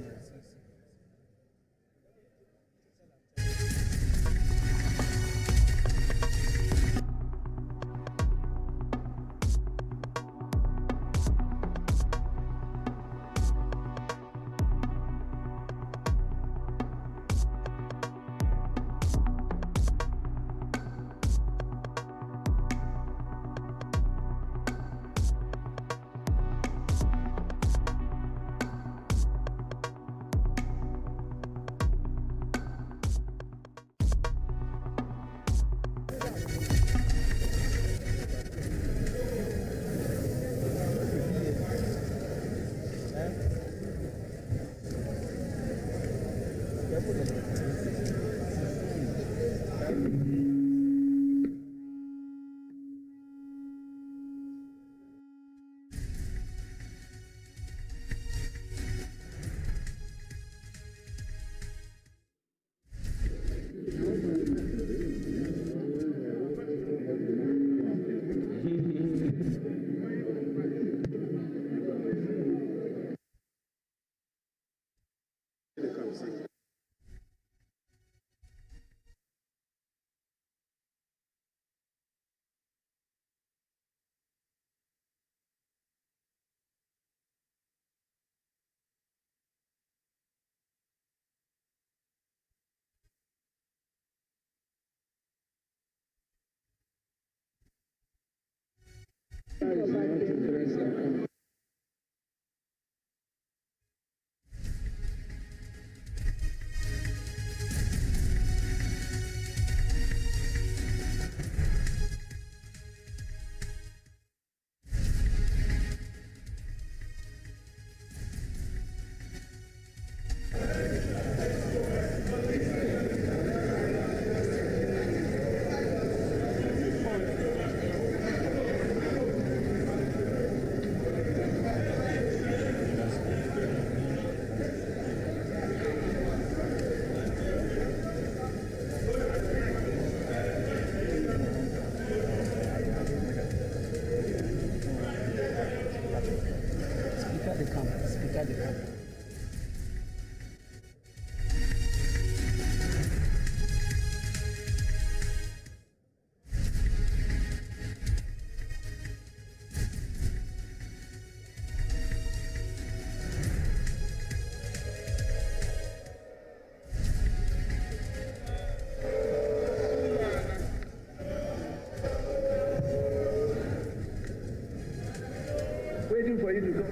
Waiting for you to go.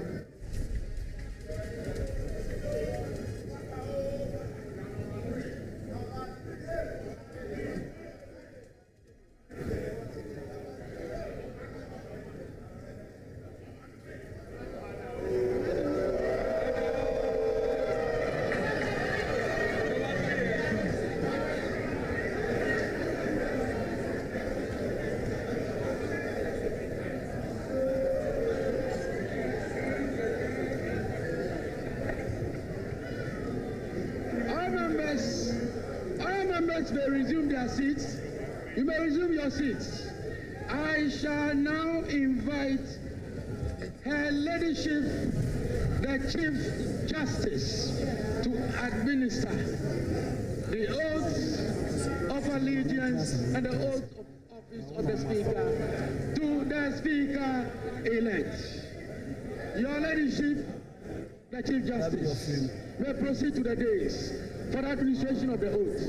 May resume their seats. You may resume your seats. I shall now invite Her Ladyship, the Chief Justice, to administer the oath of allegiance and the oath of office of the Speaker to the Speaker-elect. Your Ladyship, the Chief Justice, may proceed to the dais for the administration of the oath.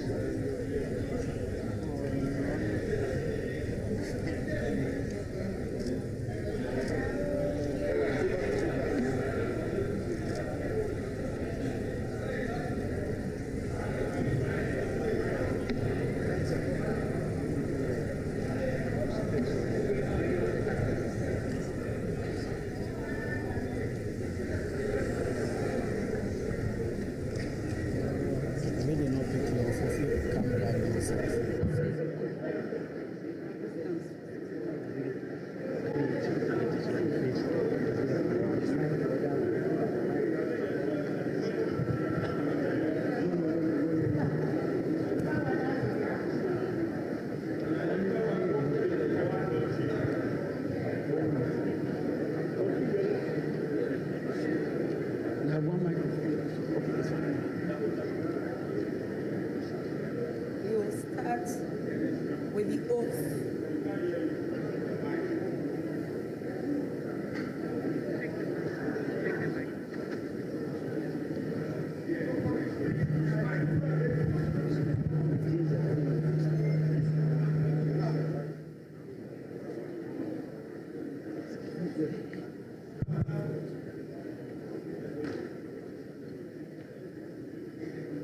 Really not picking off of your camera.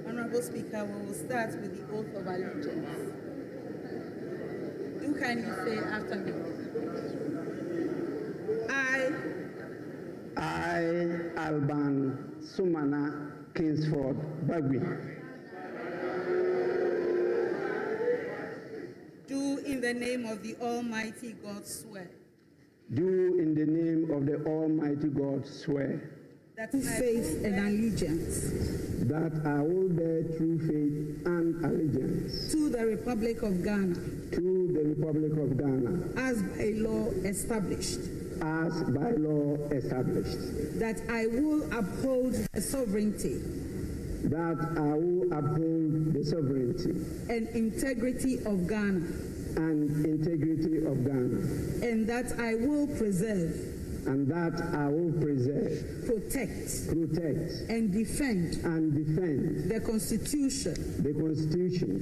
Honorable Speaker, we will start with the oath of allegiance. Do kindly say after me. I, Alban Sumana Kingsford Bagui, do in the name of the Almighty God swear do in the name of the Almighty God swear that faith and allegiance that I will bear true faith and allegiance to the Republic of Ghana to the Republic of Ghana as by law established, that I will uphold the sovereignty and integrity of Ghana, and that I will preserve, protect, and defend the Constitution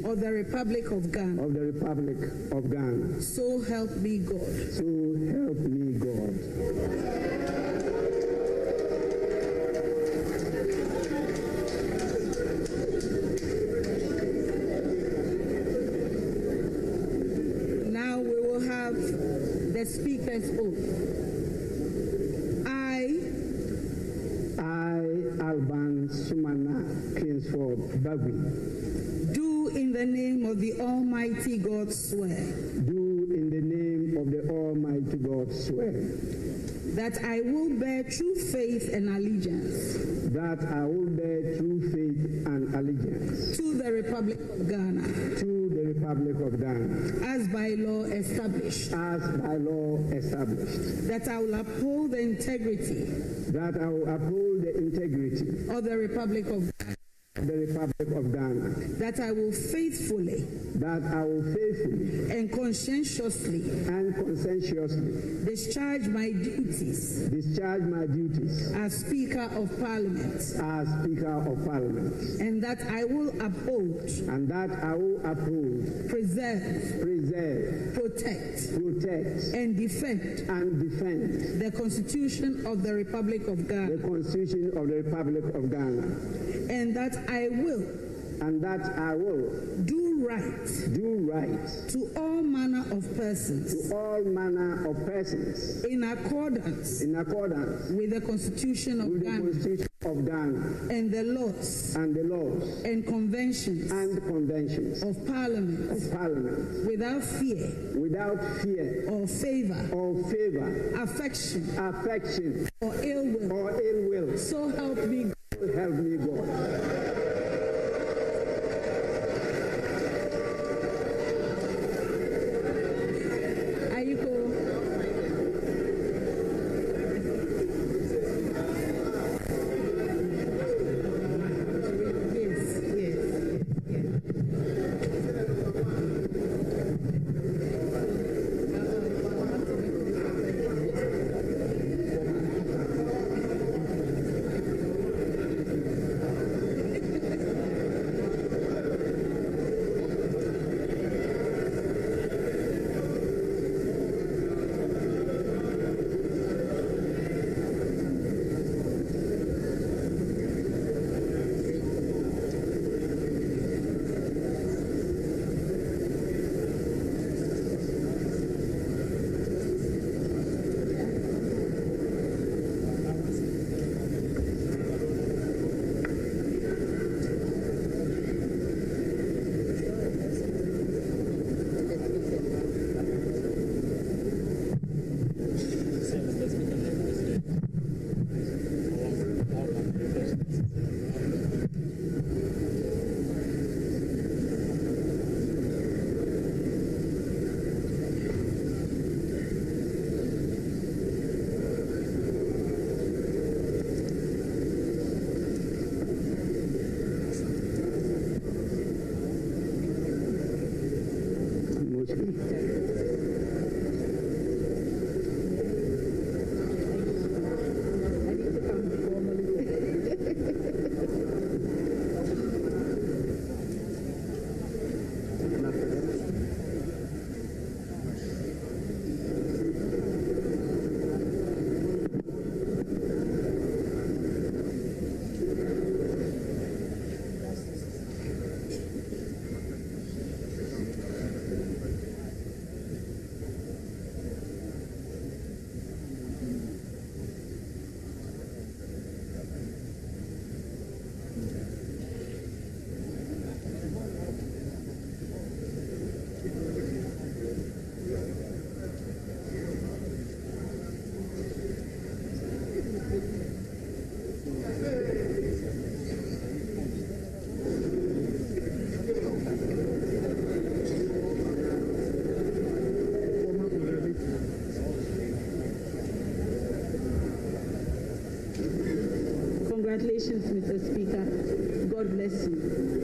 of the Republic of Ghana. So help me God. Now we will have the Speaker's oath. Alban Sumana Kingsford Bagui, do in the name of the Almighty God swear that I will bear true faith and allegiance to the Republic of Ghana as by law established, that I will uphold the integrity of the Republic of Ghana, that I will faithfully and conscientiously discharge my duties as Speaker of Parliament, and that I will uphold, preserve, protect, and defend the Constitution of the Republic of Ghana, and that I will do right to all manner of persons in accordance with the Constitution of Ghana and the laws and conventions of Parliament without fear or favor, affection or ill will. So help me God. Congratulations, Mr. Speaker. God bless you.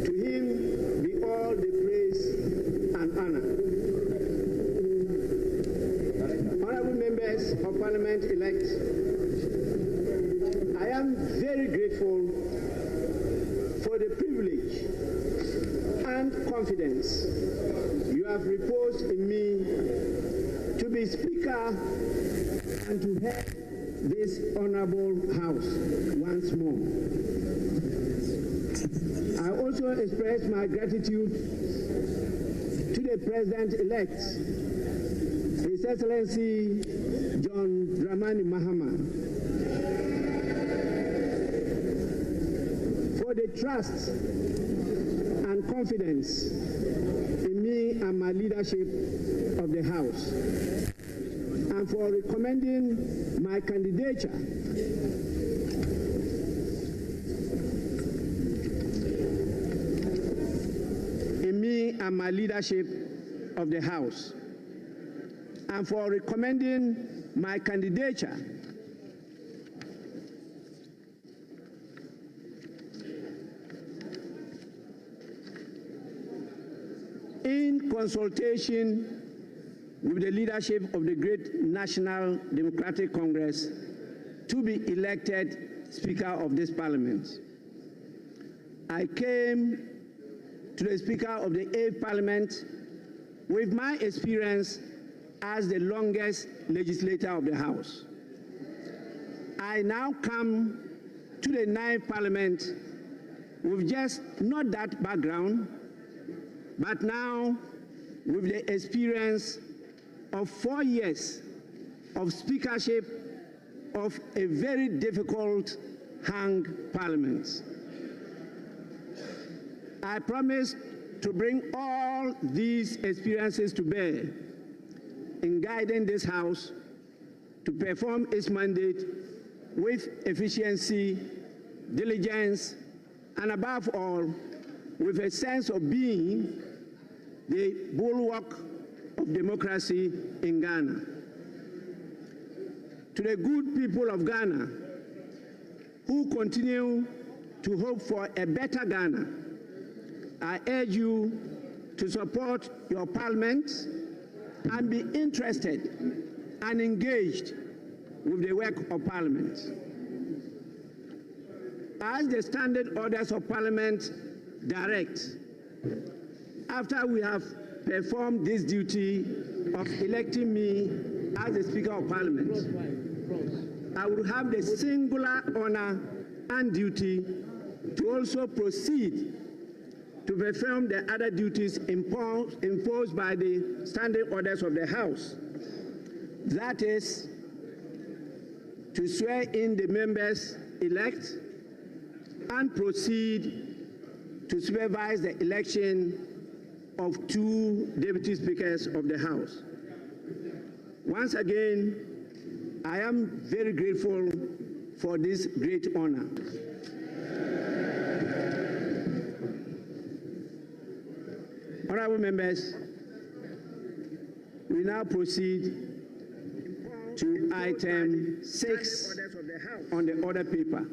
To him be all the praise and honor. and confidence you have reposed in me to be Speaker and to head this honorable House once more. I also express my gratitude to the President-elect, His Excellency John Dramani Mahama, for the trust and confidence in me and my leadership of the House, and for recommending my candidature in me and my leadership of the House, and for recommending my candidature in consultation with the leadership of the great National Democratic Congress to be elected Speaker of this Parliament. I came to the Speaker of the 8th Parliament with my experience as the longest legislator of the House. I now come to the 9th Parliament with just not that background, but now with the experience of 4 years of speakership of a very difficult hung parliament. I promise to bring all these experiences to bear in guiding this House to perform its mandate with efficiency, diligence, and above all, with a sense of being the bulwark of democracy in Ghana. To the good people of Ghana who continue to hope for a better Ghana, I urge you to support your parliament and be interested and engaged with the work of parliament. As the standard orders of parliament direct, after we have performed this duty of electing me as the Speaker of Parliament, I will have the singular honor and duty to also proceed to perform the other duties imposed by the standing orders of the House. That is, to swear in the members elect and proceed to supervise the election of 2 deputy speakers of the House. Once again, I am very grateful for this great honor. Honorable members, we now proceed to item 6 on the order paper.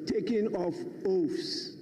Taking of oaths.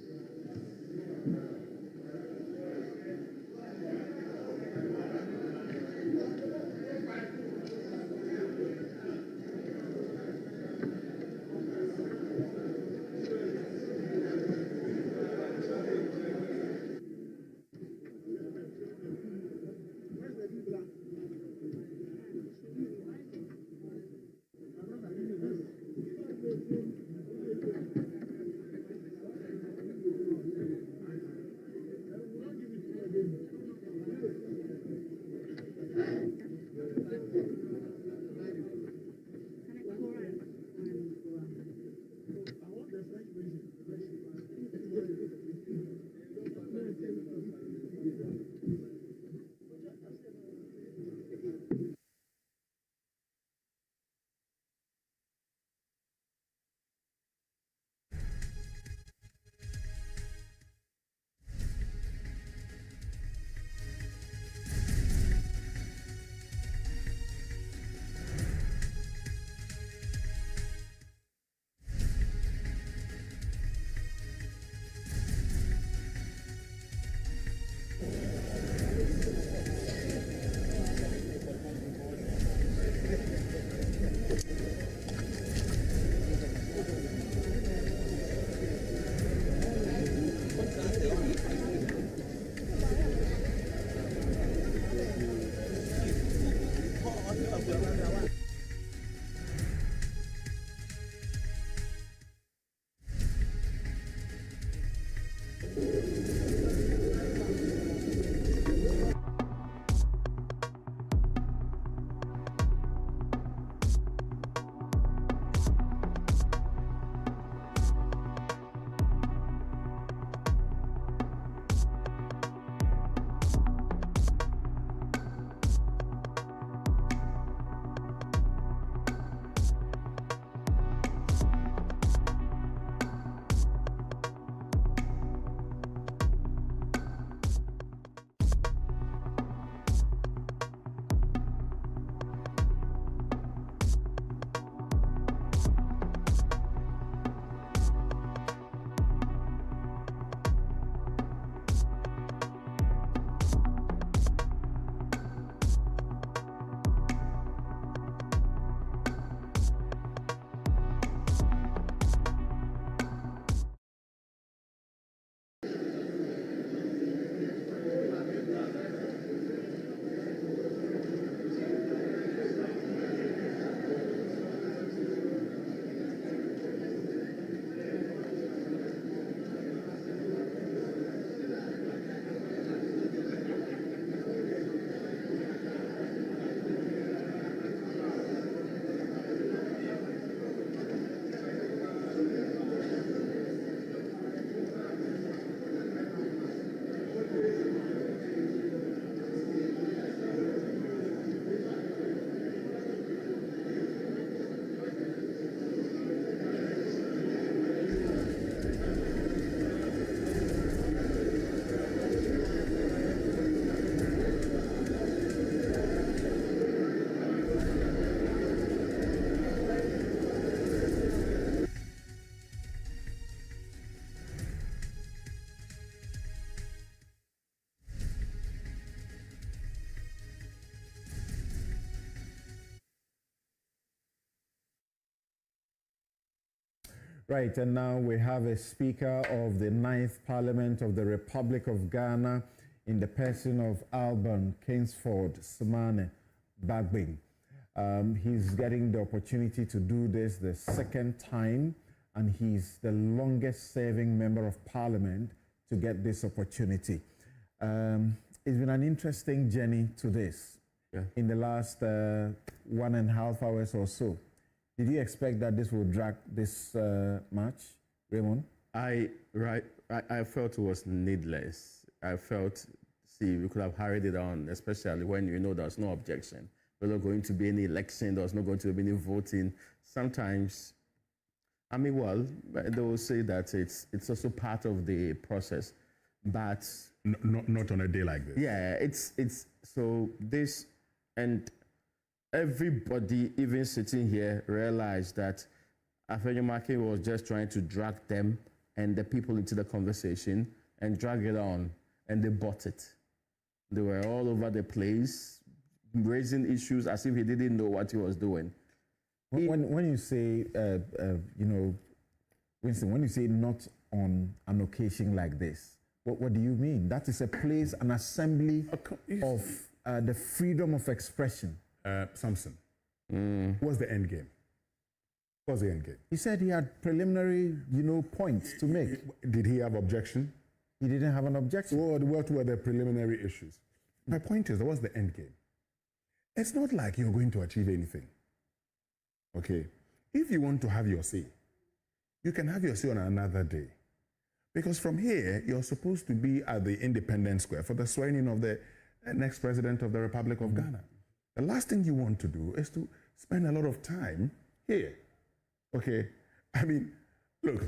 Right, and now we have a Speaker of the 9th Parliament of the Republic of Ghana in the person of Alban Kingsford Smane Bagbing. He's getting the opportunity to do this the second time, and he's the longest serving member of Parliament to get this opportunity. It's been an interesting journey to this in the last 1.5 hours or so. Did you expect that this would drag this much, Raymond? I felt it was needless. I felt, we could have hurried it on, especially when you know there's no objection. There's not going to be any election, there's not going to be any voting. Sometimes, they will say that it's also part of the process, but not on a day like this. Yeah, it's so this, and everybody, even sitting here, realized that Afenyomarke was just trying to drag them and the people into the conversation and drag it on, and they bought it. They were all over the place, raising issues as if he didn't know what he was doing. When you say, Winston, when you say not on an occasion like this, what do you mean? That is a place, an assembly of the freedom of expression. Samson, what's the end game? What's the end game? He said he had preliminary, points to make. Did he have objection? He didn't have an objection. What were the preliminary issues? My point is, what's the end game? It's not like you're going to achieve anything. Okay? If you want to have your say, you can have your say on another day. Because from here, you're supposed to be at the Independence Square for the swearing of the next president of the Republic of Ghana. The last thing you want to do is to spend a lot of time here. Okay? Look.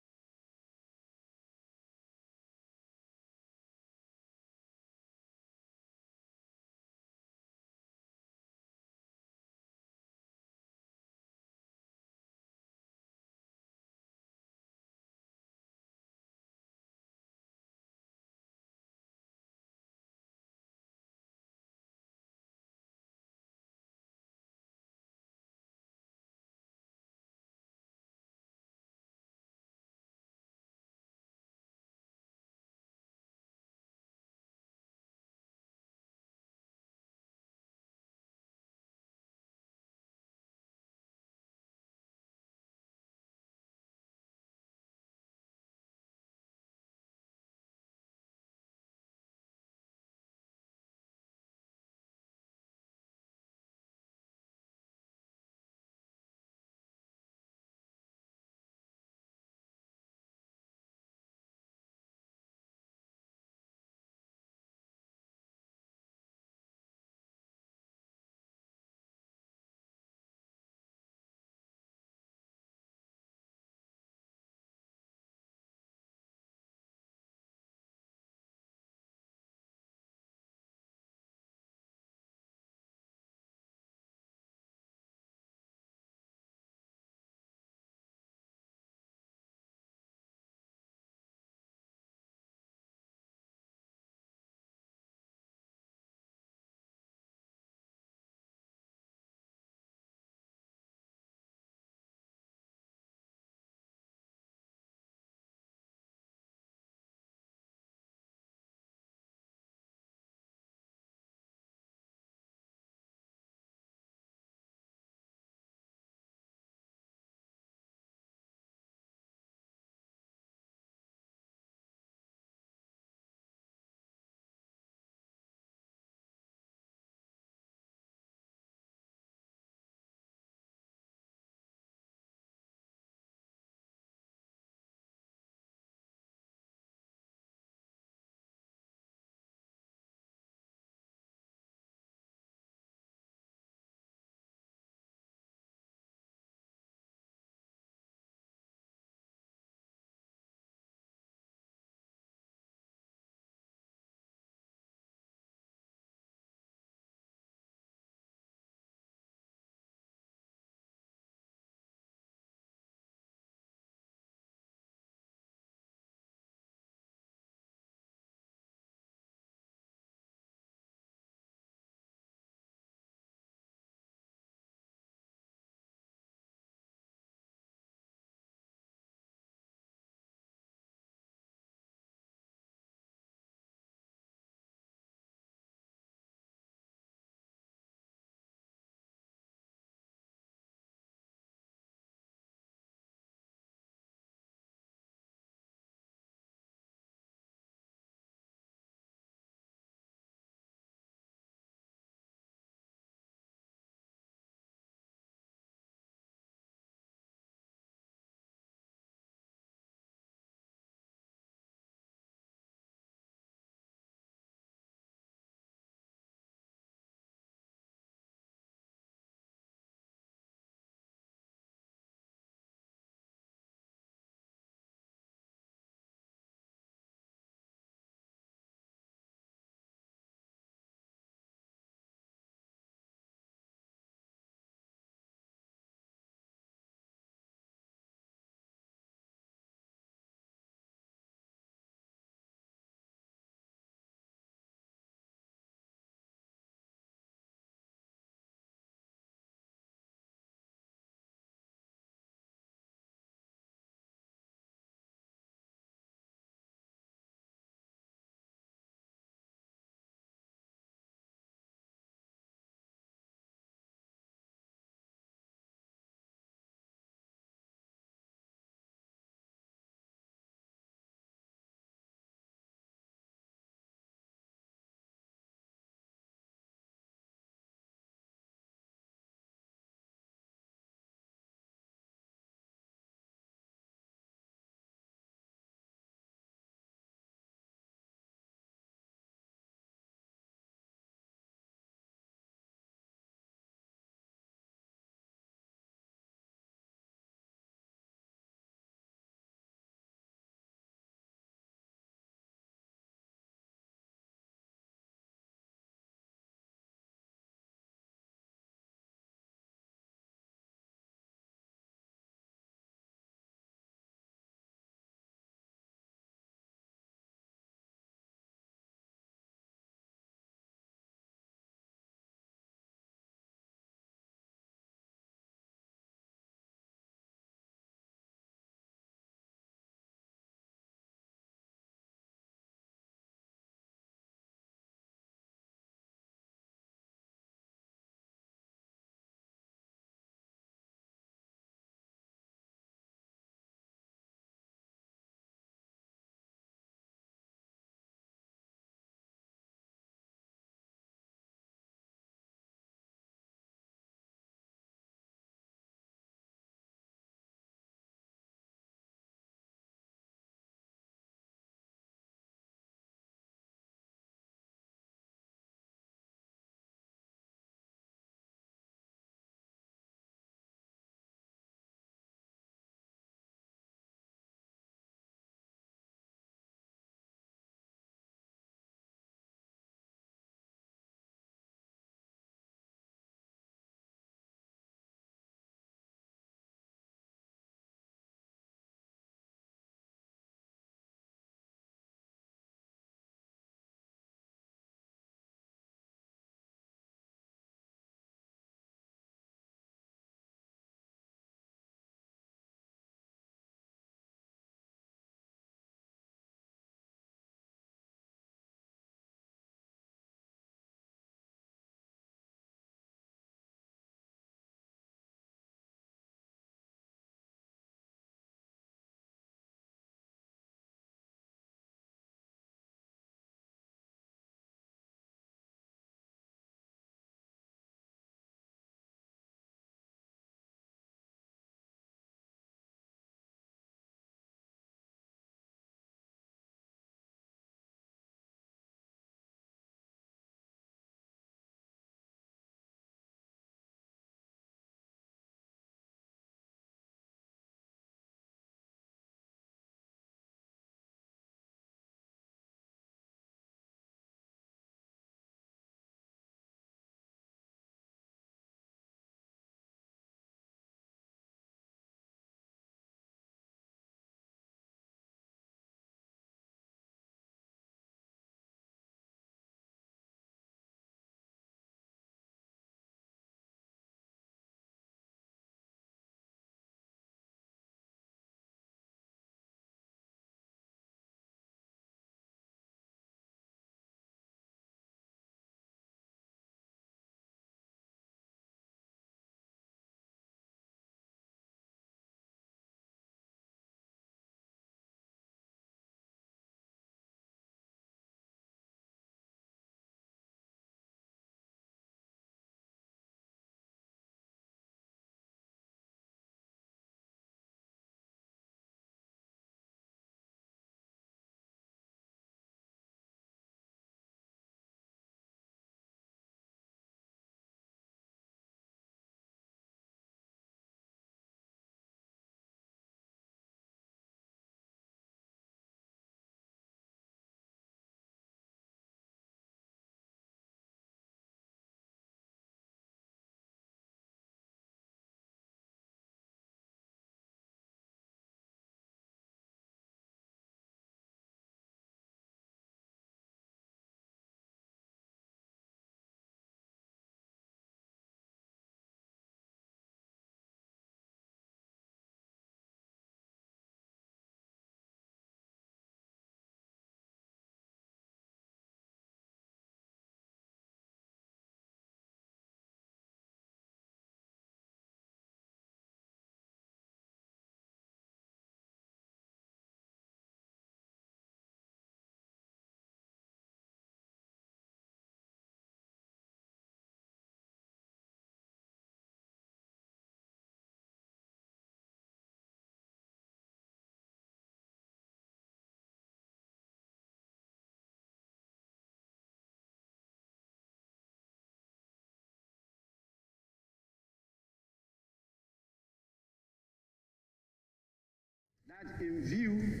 That in view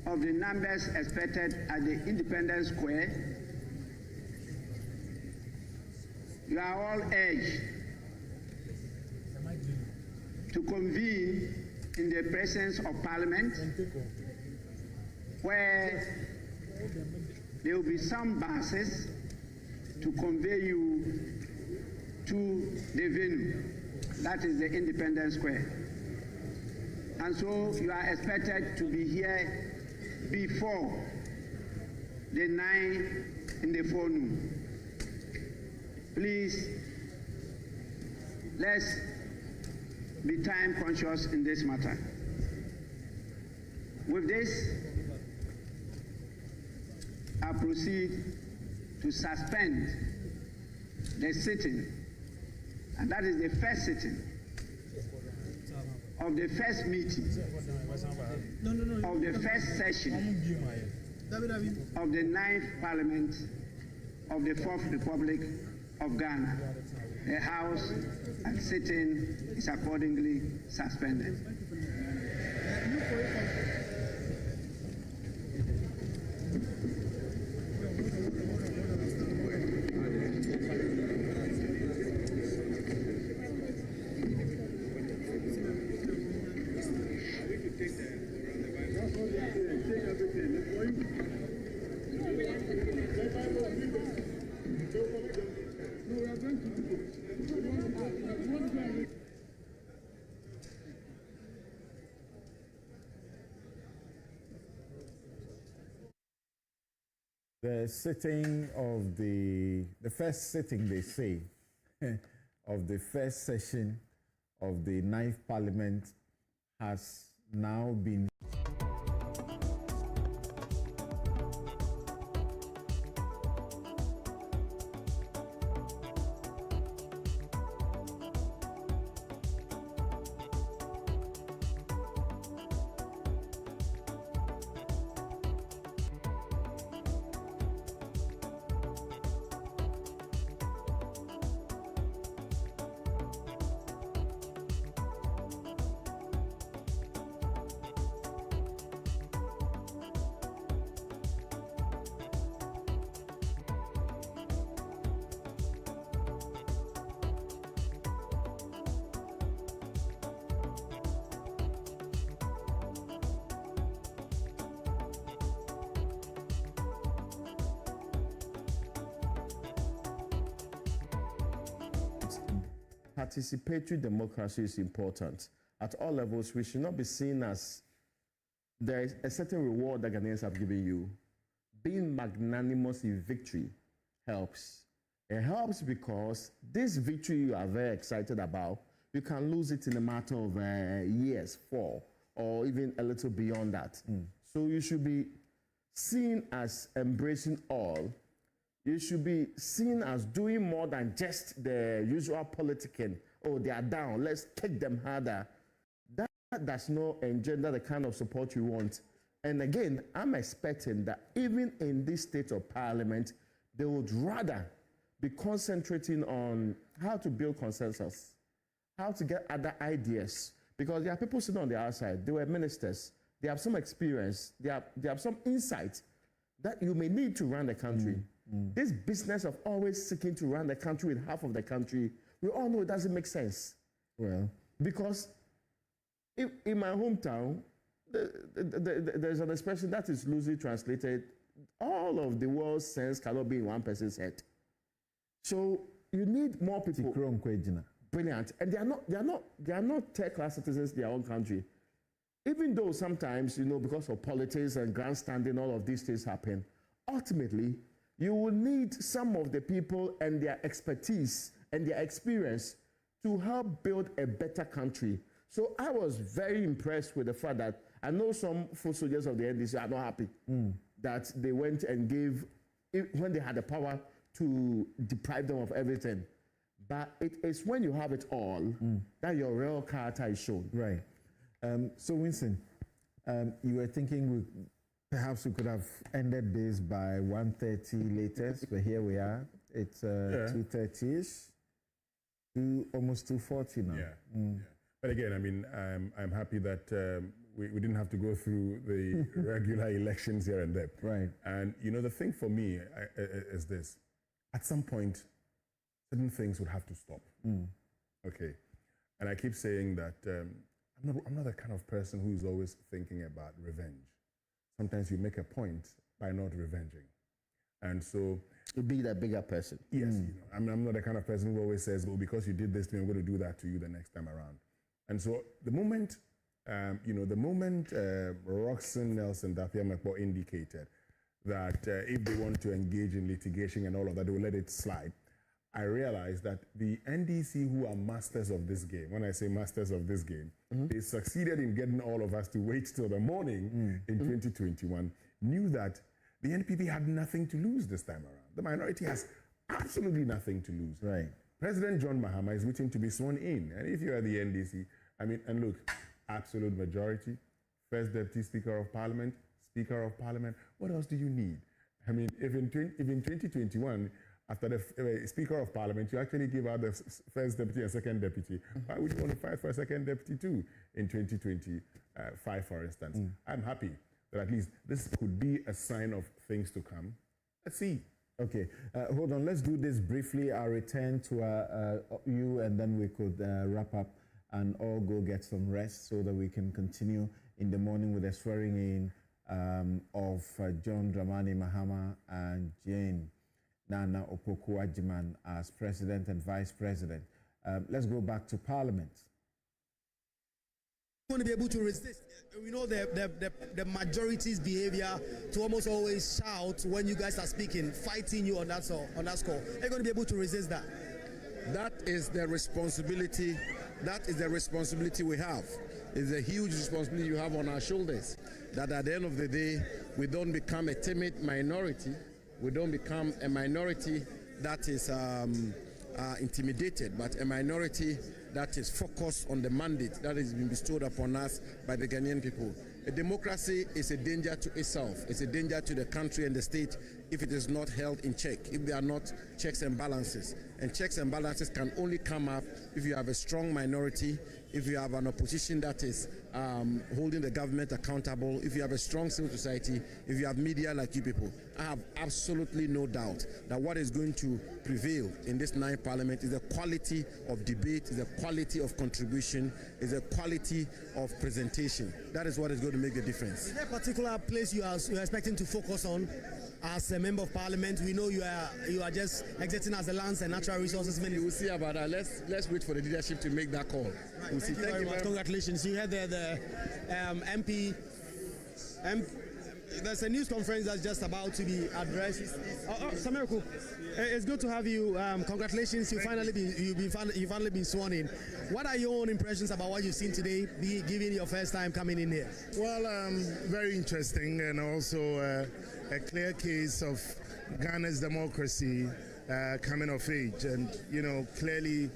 of the numbers expected at the Independence Square, you are all urged to convene in the presence of Parliament, where there will be some buses to convey you to the venue, that is the Independence Square. And so you are expected to be here before the 9 in the forenoon. Please, let's be time conscious in this matter. With this, I proceed to suspend the sitting, and that is the first sitting of the first meeting of the first session of the 9th Parliament of the 4th Republic of Ghana. The House and sitting is accordingly suspended. The sitting of the first sitting, they say, of the first session of the 9th Parliament has now been participatory democracy is important. At all levels, we should not be seen as there is a certain reward that Ghanaians have given you. Being magnanimous in victory helps. It helps because this victory you are very excited about, you can lose it in a matter of years, 4, or even a little beyond that. So you should be seen as embracing all. You should be seen as doing more than just the usual politicking. Oh, they are down, let's kick them harder. That does not engender the kind of support you want. And again, I'm expecting that even in this state of parliament, they would rather be concentrating on how to build consensus, how to get other ideas. Because there are people sitting on the outside, they were ministers, they have some experience, they have some insight that you may need to run the country. This business of always seeking to run the country with half of the country, we all know it doesn't make sense. Well, because in my hometown, there's an expression that is loosely translated, all of the world's sense cannot be in one person's head. So you need more people. Brilliant. And they are not third-class citizens in their own country. Even though sometimes, because of politics and grandstanding, all of these things happen, ultimately, you will need some of the people and their expertise and their experience to help build a better country. So I was very impressed with the fact that I know some full soldiers of the NDC are not happy that they went and gave, when they had the power, to deprive them of everything. But it is when you have it all that your real character is shown. Right. So Winston, you were thinking perhaps we could have ended this by 1:30 latest, but here we are. It's 2:30ish, almost 2:40 now. Yeah. But again, I mean, I'm happy that we didn't have to go through the regular elections here and there. Right. And, you know, the thing for me is this. At some point, certain things would have to stop. Okay. And I keep saying that I'm not the kind of person who's always thinking about revenge. Sometimes you make a point by not revenging. And so... To be that bigger person. Yes. You know, I'm not the kind of person who always says, well, because you did this to me, I'm going to do that to you the next time around. And so the moment, Roxanne Nelson Dathia-Mekpo indicated that if they want to engage in litigation and all of that, they will let it slide, I realized that the NDC, who are masters of this game, when I say masters of this game, they succeeded in getting all of us to wait till the morning in 2021, knew that the NPP had nothing to lose this time around. The minority has absolutely nothing to lose. Right. President John Mahama is waiting to be sworn in. And if you are the NDC, and look, absolute majority, First Deputy Speaker of Parliament, Speaker of Parliament, what else do you need? I mean, if in 2021, after the Speaker of Parliament, you actually give out the First Deputy and Second Deputy, why would you want to fight for a Second Deputy too in 2025, for instance? I'm happy that at least this could be a sign of things to come. Let's see. Okay, hold on. Let's do this briefly. I'll return to you, and then we could wrap up and all go get some rest so that we can continue in the morning with the swearing in of John Dramani Mahama and Jane Nana Opoku-Agyeman as President and Vice President. Let's go back to Parliament. Going to be able to resist. We know the majority's behavior to almost always shout when you guys are speaking, fighting you on that score. Are you going to be able to resist that? That is the responsibility. That is the responsibility we have. It's a huge responsibility you have on our shoulders. That at the end of the day, we don't become a timid minority. We don't become a minority that is intimidated, but a minority that is focused on the mandate that has been bestowed upon us by the Ghanaian people. A democracy is a danger to itself. It's a danger to the country and the state if it is not held in check, if there are not checks and balances. And checks and balances can only come up if you have a strong minority, if you have an opposition that is holding the government accountable, if you have a strong civil society, if you have media like you people. I have absolutely no doubt that what is going to prevail in this ninth parliament is the quality of debate, is the quality of contribution, is the quality of presentation. That is what is going to make the difference. Is there a particular place you are expecting to focus on as a member of parliament? We know you are just exiting as a lands and natural resources minister. We'll see about that. Let's wait for the leadership to make that call. Right. We'll see. Thank you very much. Congratulations. You had the MP. There's a news conference that's just about to be addressed. Sameruku, it's good to have you. Congratulations. You've finally been sworn in. What are your own impressions about what you've seen today, given your first time coming in here? Well, very interesting, and also a clear case of Ghana's democracy coming of age, and clearly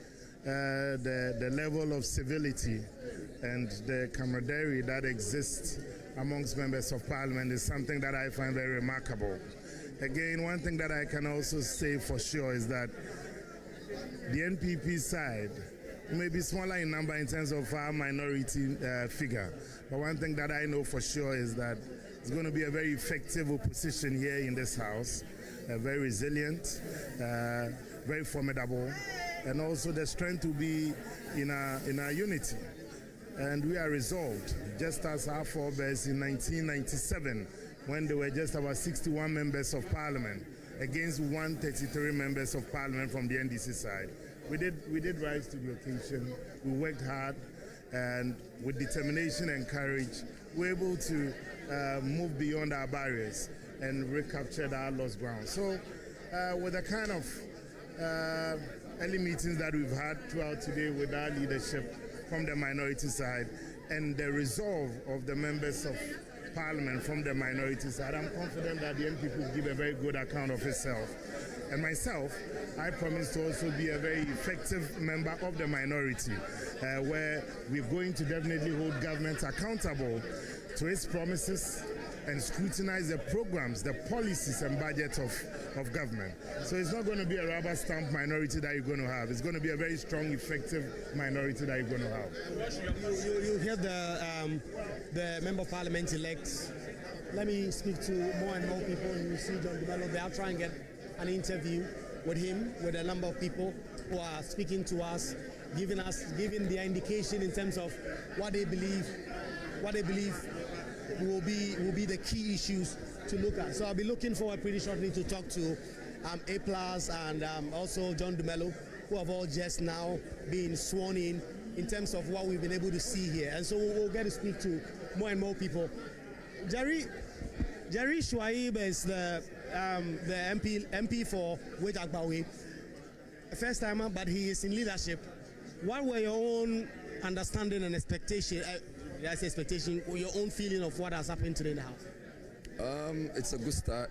the level of civility and the camaraderie that exists amongst members of parliament is something that I find very remarkable. Again, one thing that I can also say for sure is that the NPP side may be smaller in number in terms of our minority figure, but one thing that I know for sure is that it's going to be a very effective opposition here in this house, very resilient, very formidable, and also the strength will be in our unity. And we are resolved, just as our forebears in 1997, when there were just about 61 members of parliament against 133 members of parliament from the NDC side. We did rise to the occasion. We worked hard, and with determination and courage, we were able to move beyond our barriers and recapture our lost ground. So, with the kind of early meetings that we've had throughout today with our leadership from the minority side and the resolve of the members of parliament from the minority side, I'm confident that the NPP will give a very good account of itself. And myself, I promise to also be a very effective member of the minority, where we're going to definitely hold government accountable to its promises, and scrutinize the programs, the policies and budgets of government. So it's not going to be a rubber stamp minority that you're going to have. It's going to be a very strong, effective minority that you're going to have. You hear the Member of Parliament elect. Let me speak to more and more people. You see John DeMello there. I'll try and get an interview with him, with a number of people who are speaking to us, giving their indication in terms of what they believe will be the key issues to look at. So I'll be looking forward pretty shortly to talk to A+ and also John DeMello, who have all just now been sworn in terms of what we've been able to see here. And so we'll get to speak to more and more people. Jerry Shuaib is the MP for Wejagbawe, a first timer, but he is in leadership. What were your own understanding and expectation? Or your own feeling of what has happened today in the House? It's a good start.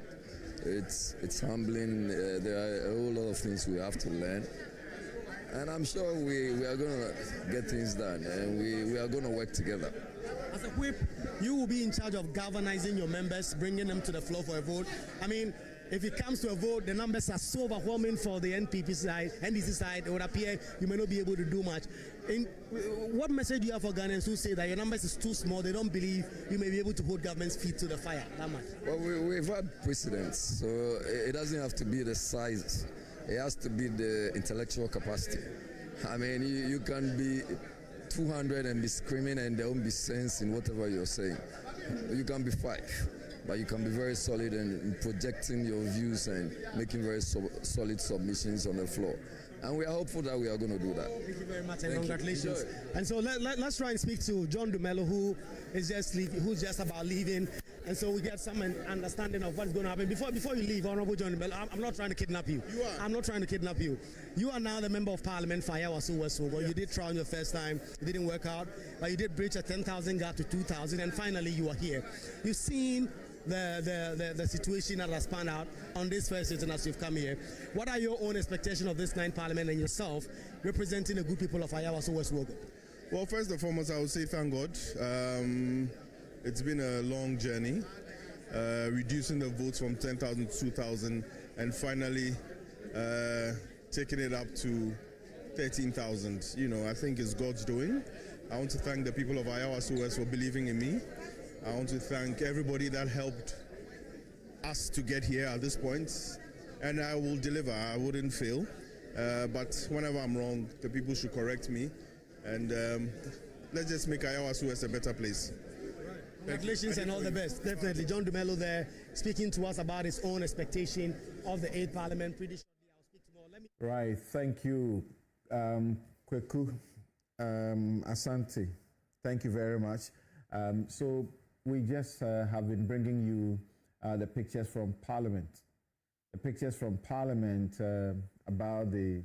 It's humbling. There are a whole lot of things we have to learn, and I'm sure we are going to get things done, and we are going to work together. As a whip, you will be in charge of galvanizing your members, bringing them to the floor for a vote. I mean, if it comes to a vote, the numbers are so overwhelming for the NDC side, it would appear you may not be able to do much. What message do you have for Ghanaians who say that your numbers is too small, they don't believe you may be able to hold government's feet to the fire that much? Well, we've had precedents, so it doesn't have to be the size. It has to be the intellectual capacity. I mean, you can be 200 and be screaming and there won't be sense in whatever you're saying. You can be 5, but you can be very solid in projecting your views and making very solid submissions on the floor. And we are hopeful that we are going to do that. Thank you very much and congratulations. And so let's try and speak to John DeMello, who's just about leaving. And so we get some understanding of what's going to happen. Before you leave, Honorable John DeMello, I'm not trying to kidnap you. You are. I'm not trying to kidnap you. You are now the Member of Parliament for Ayawaso West Wogo. You did try on your first time. It didn't work out. But you did breach a 10,000 gap to 2,000. And finally, you are here. You've seen the situation that has panned out on this first sitting as you've come here. What are your own expectations of this 9th Parliament and yourself representing the good people of Ayawaso West Wogo? Well, first and foremost, I would say thank God. It's been a long journey, reducing the votes from 10,000 to 2,000 and finally taking it up to 13,000. You know, I think it's God's doing. I want to thank the people of Ayawaso West for believing in me. I want to thank everybody that helped us to get here at this point. And I will deliver. I wouldn't fail. But whenever I'm wrong, the people should correct me. And let's just make Ayawaso West a better place. Congratulations and all the best. Definitely. John DeMello there speaking to us about his own expectation of the 8th Parliament. Pretty shortly, I'll speak to more. Right. Thank you, Kweku Asante. Thank you very much. So we just have been bringing you the pictures from Parliament. The pictures from Parliament about the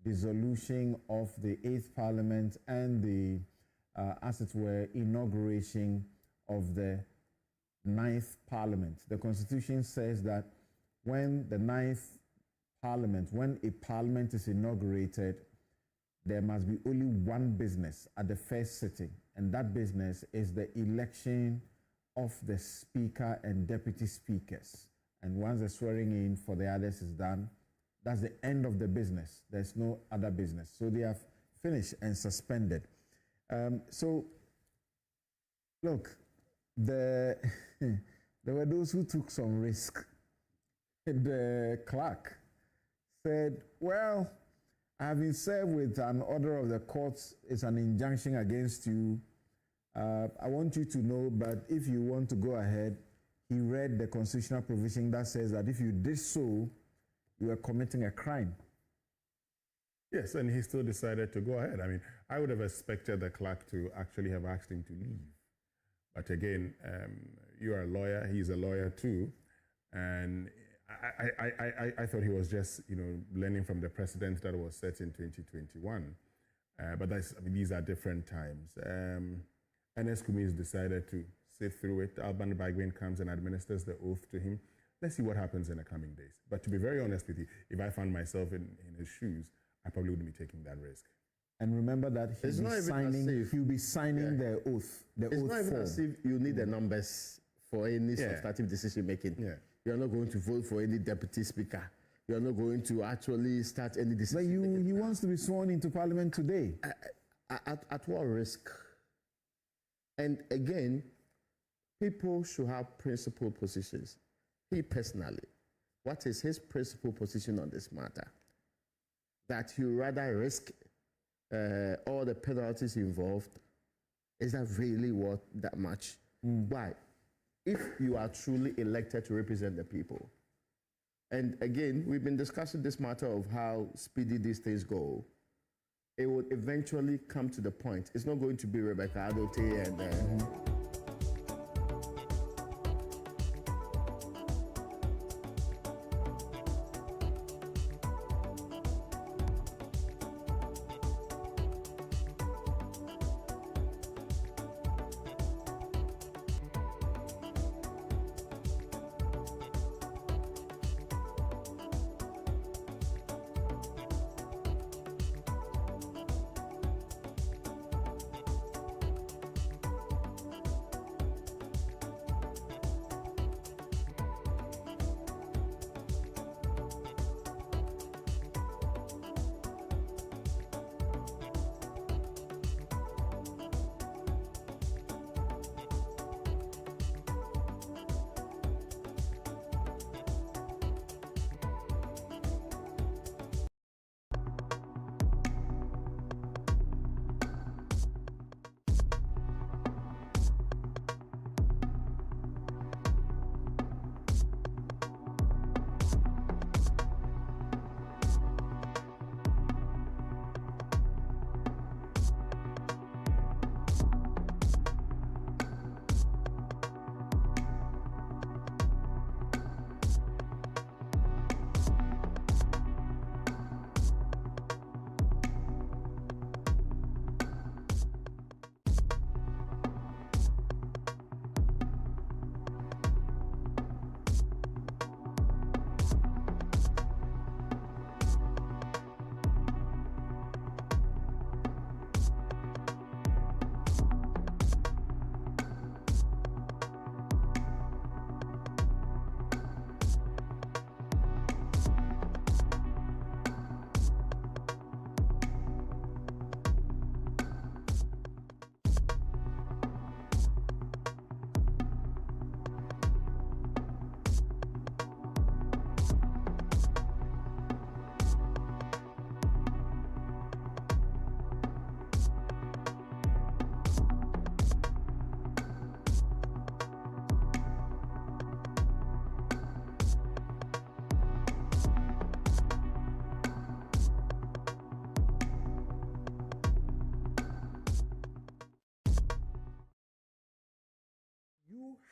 dissolution of the 8th Parliament and the, as it were, inauguration of the 9th Parliament. The Constitution says that when the 9th Parliament, when a Parliament is inaugurated, there must be only one business at the first sitting, and that business is the election of the Speaker and Deputy Speakers. And once the swearing in for the others is done, that's the end of the business. There's no other business. So they have finished and suspended. So, look, there were those who took some risk. The clerk said, well, I have been served with an order of the courts. It's an injunction against you. I want you to know, but if you want to go ahead, he read the constitutional provision that says that if you did so, you are committing a crime. Yes, and he still decided to go ahead. I mean, I would have expected the clerk to actually have asked him to leave. But again, you are a lawyer, he's a lawyer too, and I thought he was just, learning from the precedent that was set in 2021. But these are different times. Ernest Kumis decided to sit through it. Alban Bagwin comes and administers the oath to him. Let's see what happens in the coming days. But to be very honest with you, if I found myself in his shoes, I probably wouldn't be taking that risk. And remember that he'll be signing the oath. It's not even as if you need the numbers for any substantive decision making. Yeah. You're not going to vote for any deputy speaker. You're not going to actually start any decision. But he wants to be sworn into Parliament today. At what risk? And again, people should have principled positions. He personally, what is his principled position on this matter? That he rather risk all the penalties involved? Is that really worth that much? Why? If you are truly elected to represent the people, and again, we've been discussing this matter of how speedy these things go, it would eventually come to the point. It's not going to be Rebecca Adote and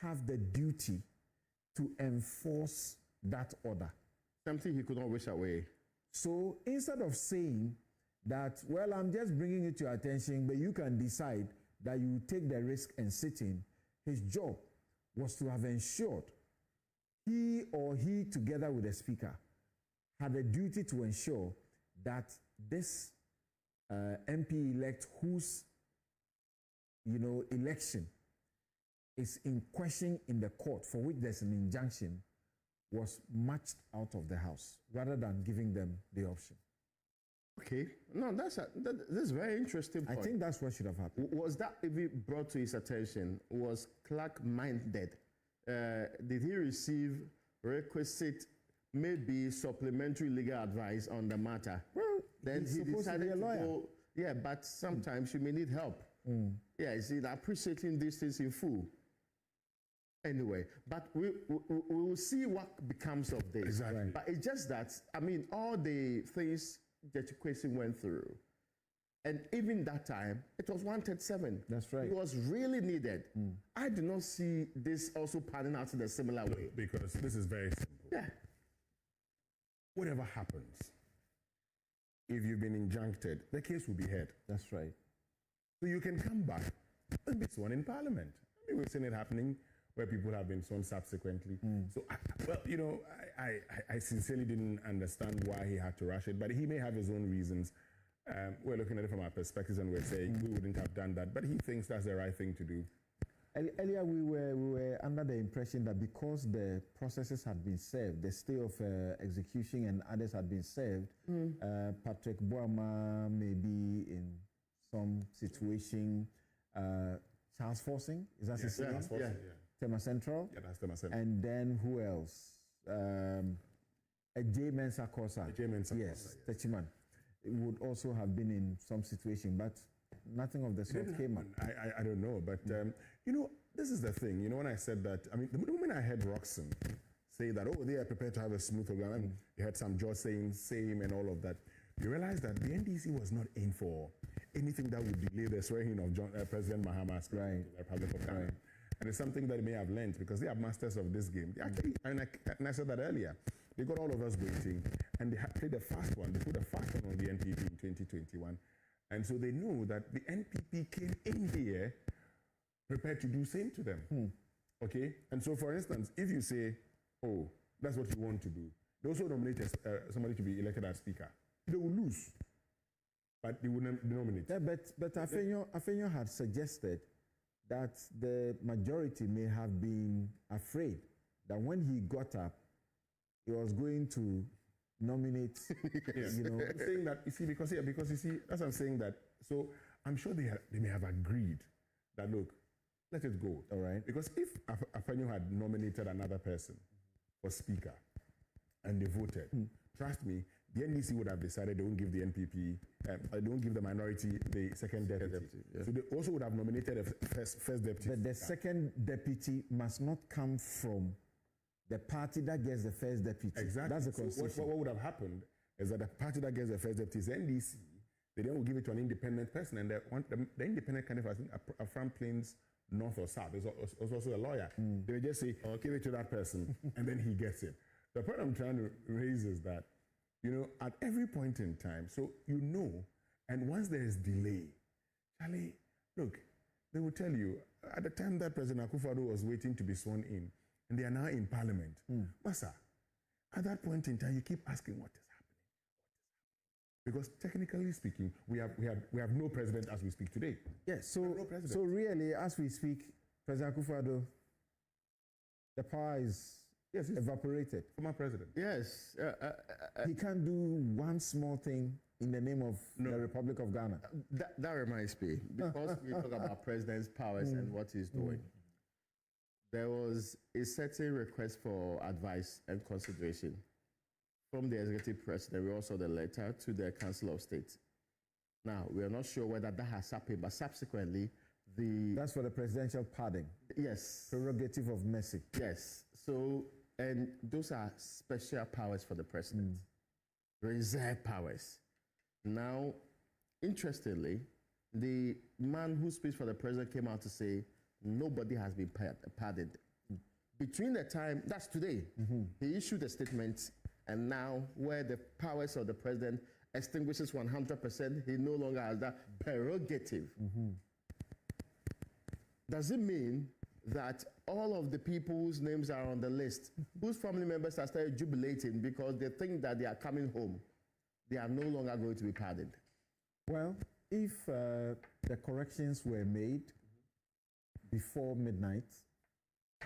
have the duty to enforce that order. Something he could not wish away. So instead of saying that, well, I'm just bringing it to your attention, but you can decide that you take the risk and sit in, his job was to have ensured he or he, together with the speaker, had a duty to ensure that this MP-elect whose election is in question in the court, for which there's an injunction, was marched out of the house rather than giving them the option. Okay, no, that's a very interesting point. I think that's what should have happened. Was that even brought to his attention? Was Clark minded? Did he receive requisite, maybe supplementary legal advice on the matter? Well, then he's he supposed decided to be a lawyer. go. Yeah, but sometimes you may need help. Yeah, he's appreciating these things in full. Anyway, but we will see what becomes of this. Exactly. But it's just that, I mean, all the things that Kwesi went through, and even that time, it was 137. That's right. It was really needed. I do not see this also panning out in a similar way. Because this is very simple. Yeah. Whatever happens, if you've been injuncted, the case will be heard. That's right. So you can come back and be sworn in Parliament. I mean, we've seen it happening where people have been sworn subsequently. So, I sincerely didn't understand why he had to rush it, but he may have his own reasons. We're looking at it from our perspectives and we're saying we wouldn't have done that, but he thinks that's the right thing to do. Earlier, we were under the impression that because the processes had been served, the stay of execution and others had been served, Patrick Boama may be in some situation. Charles Forcing, is that his name? Charles Forcing, yeah. Tema Central. Yeah, that's Tema Central. And then who else? A J. Mensah Kosa. Yes, Techiman. It would also have been in some situation, but nothing of the sort came up. I don't know, but you know, this is the thing. You know, when I said that, I mean, the moment I heard Roxanne say that, oh, they are prepared to have a smooth program, and you had some George saying same and all of that, you realize that the NDC was not in for anything that would delay the swearing of President Mahama's the Republic of Ghana. Right. And it's something that they may have learned because they are masters of this game. They actually, and I said that earlier, they got all of us waiting, and they played a fast one. They put a fast one on the NPP in 2021. And so they know that the NPP came in here prepared to do same to them. Okay? And so, for instance, if you say, oh, that's what you want to do, they also nominate somebody to be elected as speaker. They will lose, but they wouldn't nominate. Yeah, but Afenyo had suggested that the majority may have been afraid that when he got up, he was going to nominate. Yes. You know, I'm saying that you see because you see that's what I'm saying that. So I'm sure they may have agreed that look, let it go. All right. Because if Afenyo had nominated another person for speaker and they voted, trust me, the NDC would have decided they won't give the NPP, they won't give the minority the second deputy. Yeah. So they also would have nominated a first deputy. But the second deputy must not come from the party that gets the first deputy. Exactly. That's the So constitution. what would have happened is that the party that gets the first deputy is NDC. They then will give it to an independent person, and the independent candidate, I think, from Plains North or South, is also a lawyer. They will just say, give it to that person, and then he gets it. The point I'm trying to raise is that, you know, at every point in time, so you know, and once there is delay, Charlie, look, they will tell you, at the time that President Akufo-Addo was waiting to be sworn in, and they are now in Parliament, Masa, at that point in time, you keep asking what is happening. Because technically speaking, we have no president as we speak today. Yes, so really, as we speak, President Akufo-Addo, the power is evaporated. Former president. Yes. He can't do one small thing in the name of the Republic of Ghana. That reminds me, because we talk about president's powers and what he's doing. There was a certain request for advice and consideration from the executive president. We also the letter to the Council of State. Now, we are not sure whether that has happened, but subsequently, That's for the presidential pardon. Yes. Prerogative of mercy. Yes. So, and those are special powers for the president. Reserved powers. Now, interestingly, the man who speaks for the president came out to say, nobody has been pardoned. Between the time, that's today, he issued a statement, and now where the powers of the president extinguishes 100%, he no longer has that prerogative. Does it mean that all of the people whose names are on the list, whose family members are started jubilating because they think that they are coming home, they are no longer going to be pardoned? Well, if the corrections were made before midnight,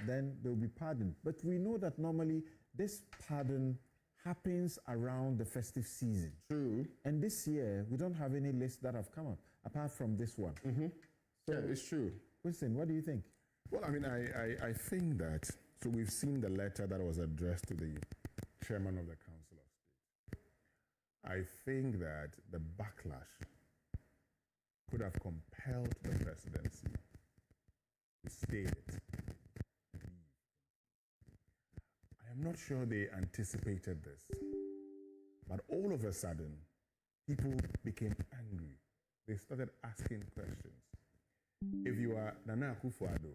then they'll be pardoned. But we know that normally this pardon happens around the festive season. True. And this year, we don't have any lists that have come up, apart from this one. So, yeah, it's true. Winston, what do you think? Well, I mean, I think that, so we've seen the letter that was addressed to the chairman of the Council of State. I think that the backlash could have compelled the presidency to stay it. I am not sure they anticipated this, but all of a sudden, people became angry. They started asking questions. If you are Nana Akufo-Addo,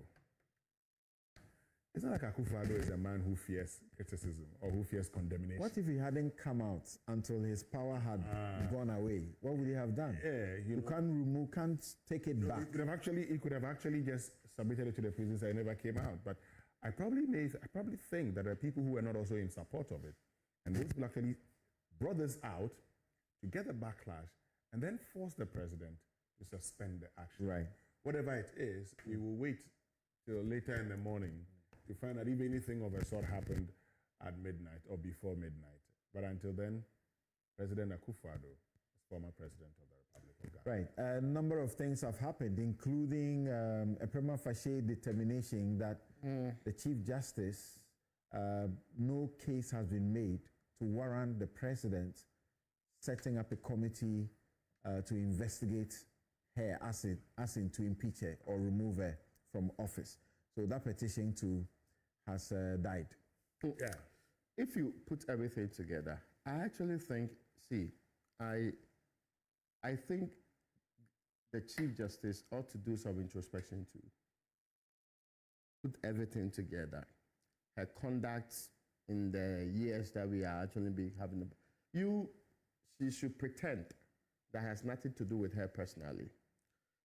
it's not like Akufo-Addo is a man who fears criticism or who fears condemnation. What if he hadn't come out until his power had gone away? What would he have done? Yeah, you can't remove, can't take it back. He could have actually just submitted it to the prisons and it never came out. But I probably think that there are people who were not also in support of it. And those people actually brought this out to get a backlash and then force the president to suspend the action. Right. Whatever it is, we will wait till later in the morning to find out if anything of a sort happened at midnight or before midnight. But until then, President Akufo-Addo is former president of the Republic of Ghana. Right. A number of things have happened, including a prima facie determination that the Chief Justice, no case has been made to warrant the president setting up a committee to investigate her, as in to impeach her or remove her from office. So that petition too has died. Yeah. If you put everything together, I actually think, I think the Chief Justice ought to do some introspection too. Put everything together. Her conduct in the years that we are actually having. She should pretend that has nothing to do with her personally.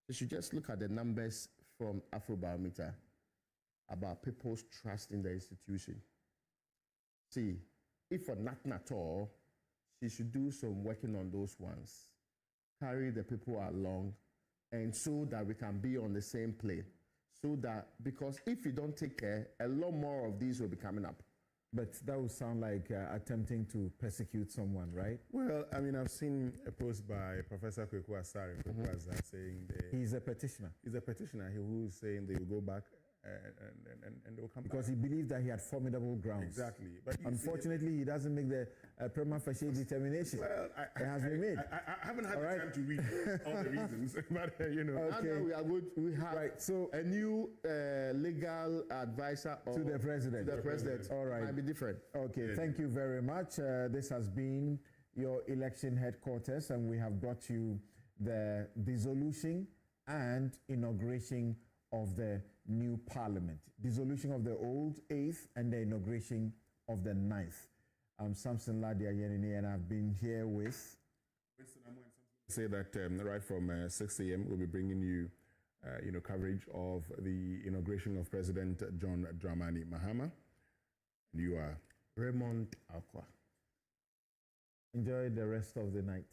She should just look at the numbers from Afrobarometer about people's trust in the institution. See, if for nothing at all, she should do some working on those ones, carry the people along, and so that we can be on the same plane. So that, because if you don't take care, a lot more of these will be coming up. But that would sound like attempting to persecute someone, right? Well, I mean, I've seen a post by Professor Kweku Asare saying he's a petitioner. He's a petitioner who is saying they will go back and they'll come because back. he believes that he had formidable grounds. Exactly. But unfortunately, he doesn't make the prima facie determination. Well, it has been made. I haven't had the time to read all the reasons, but you know. Okay. Now we are good. We have so a new legal advisor to the president. To the president. All right. Might be different. Okay. Thank you very much. This has been your election headquarters, and we have brought you the dissolution and inauguration of the new parliament, dissolution of the old 8th and the inauguration of the 9th. I'm Samson Ladia Yenini, and I've been here with... Say that right from 6 a.m. we'll be bringing you, coverage of the inauguration of President John Dramani Mahama. You are Raymond Akwa. Enjoy the rest of the night.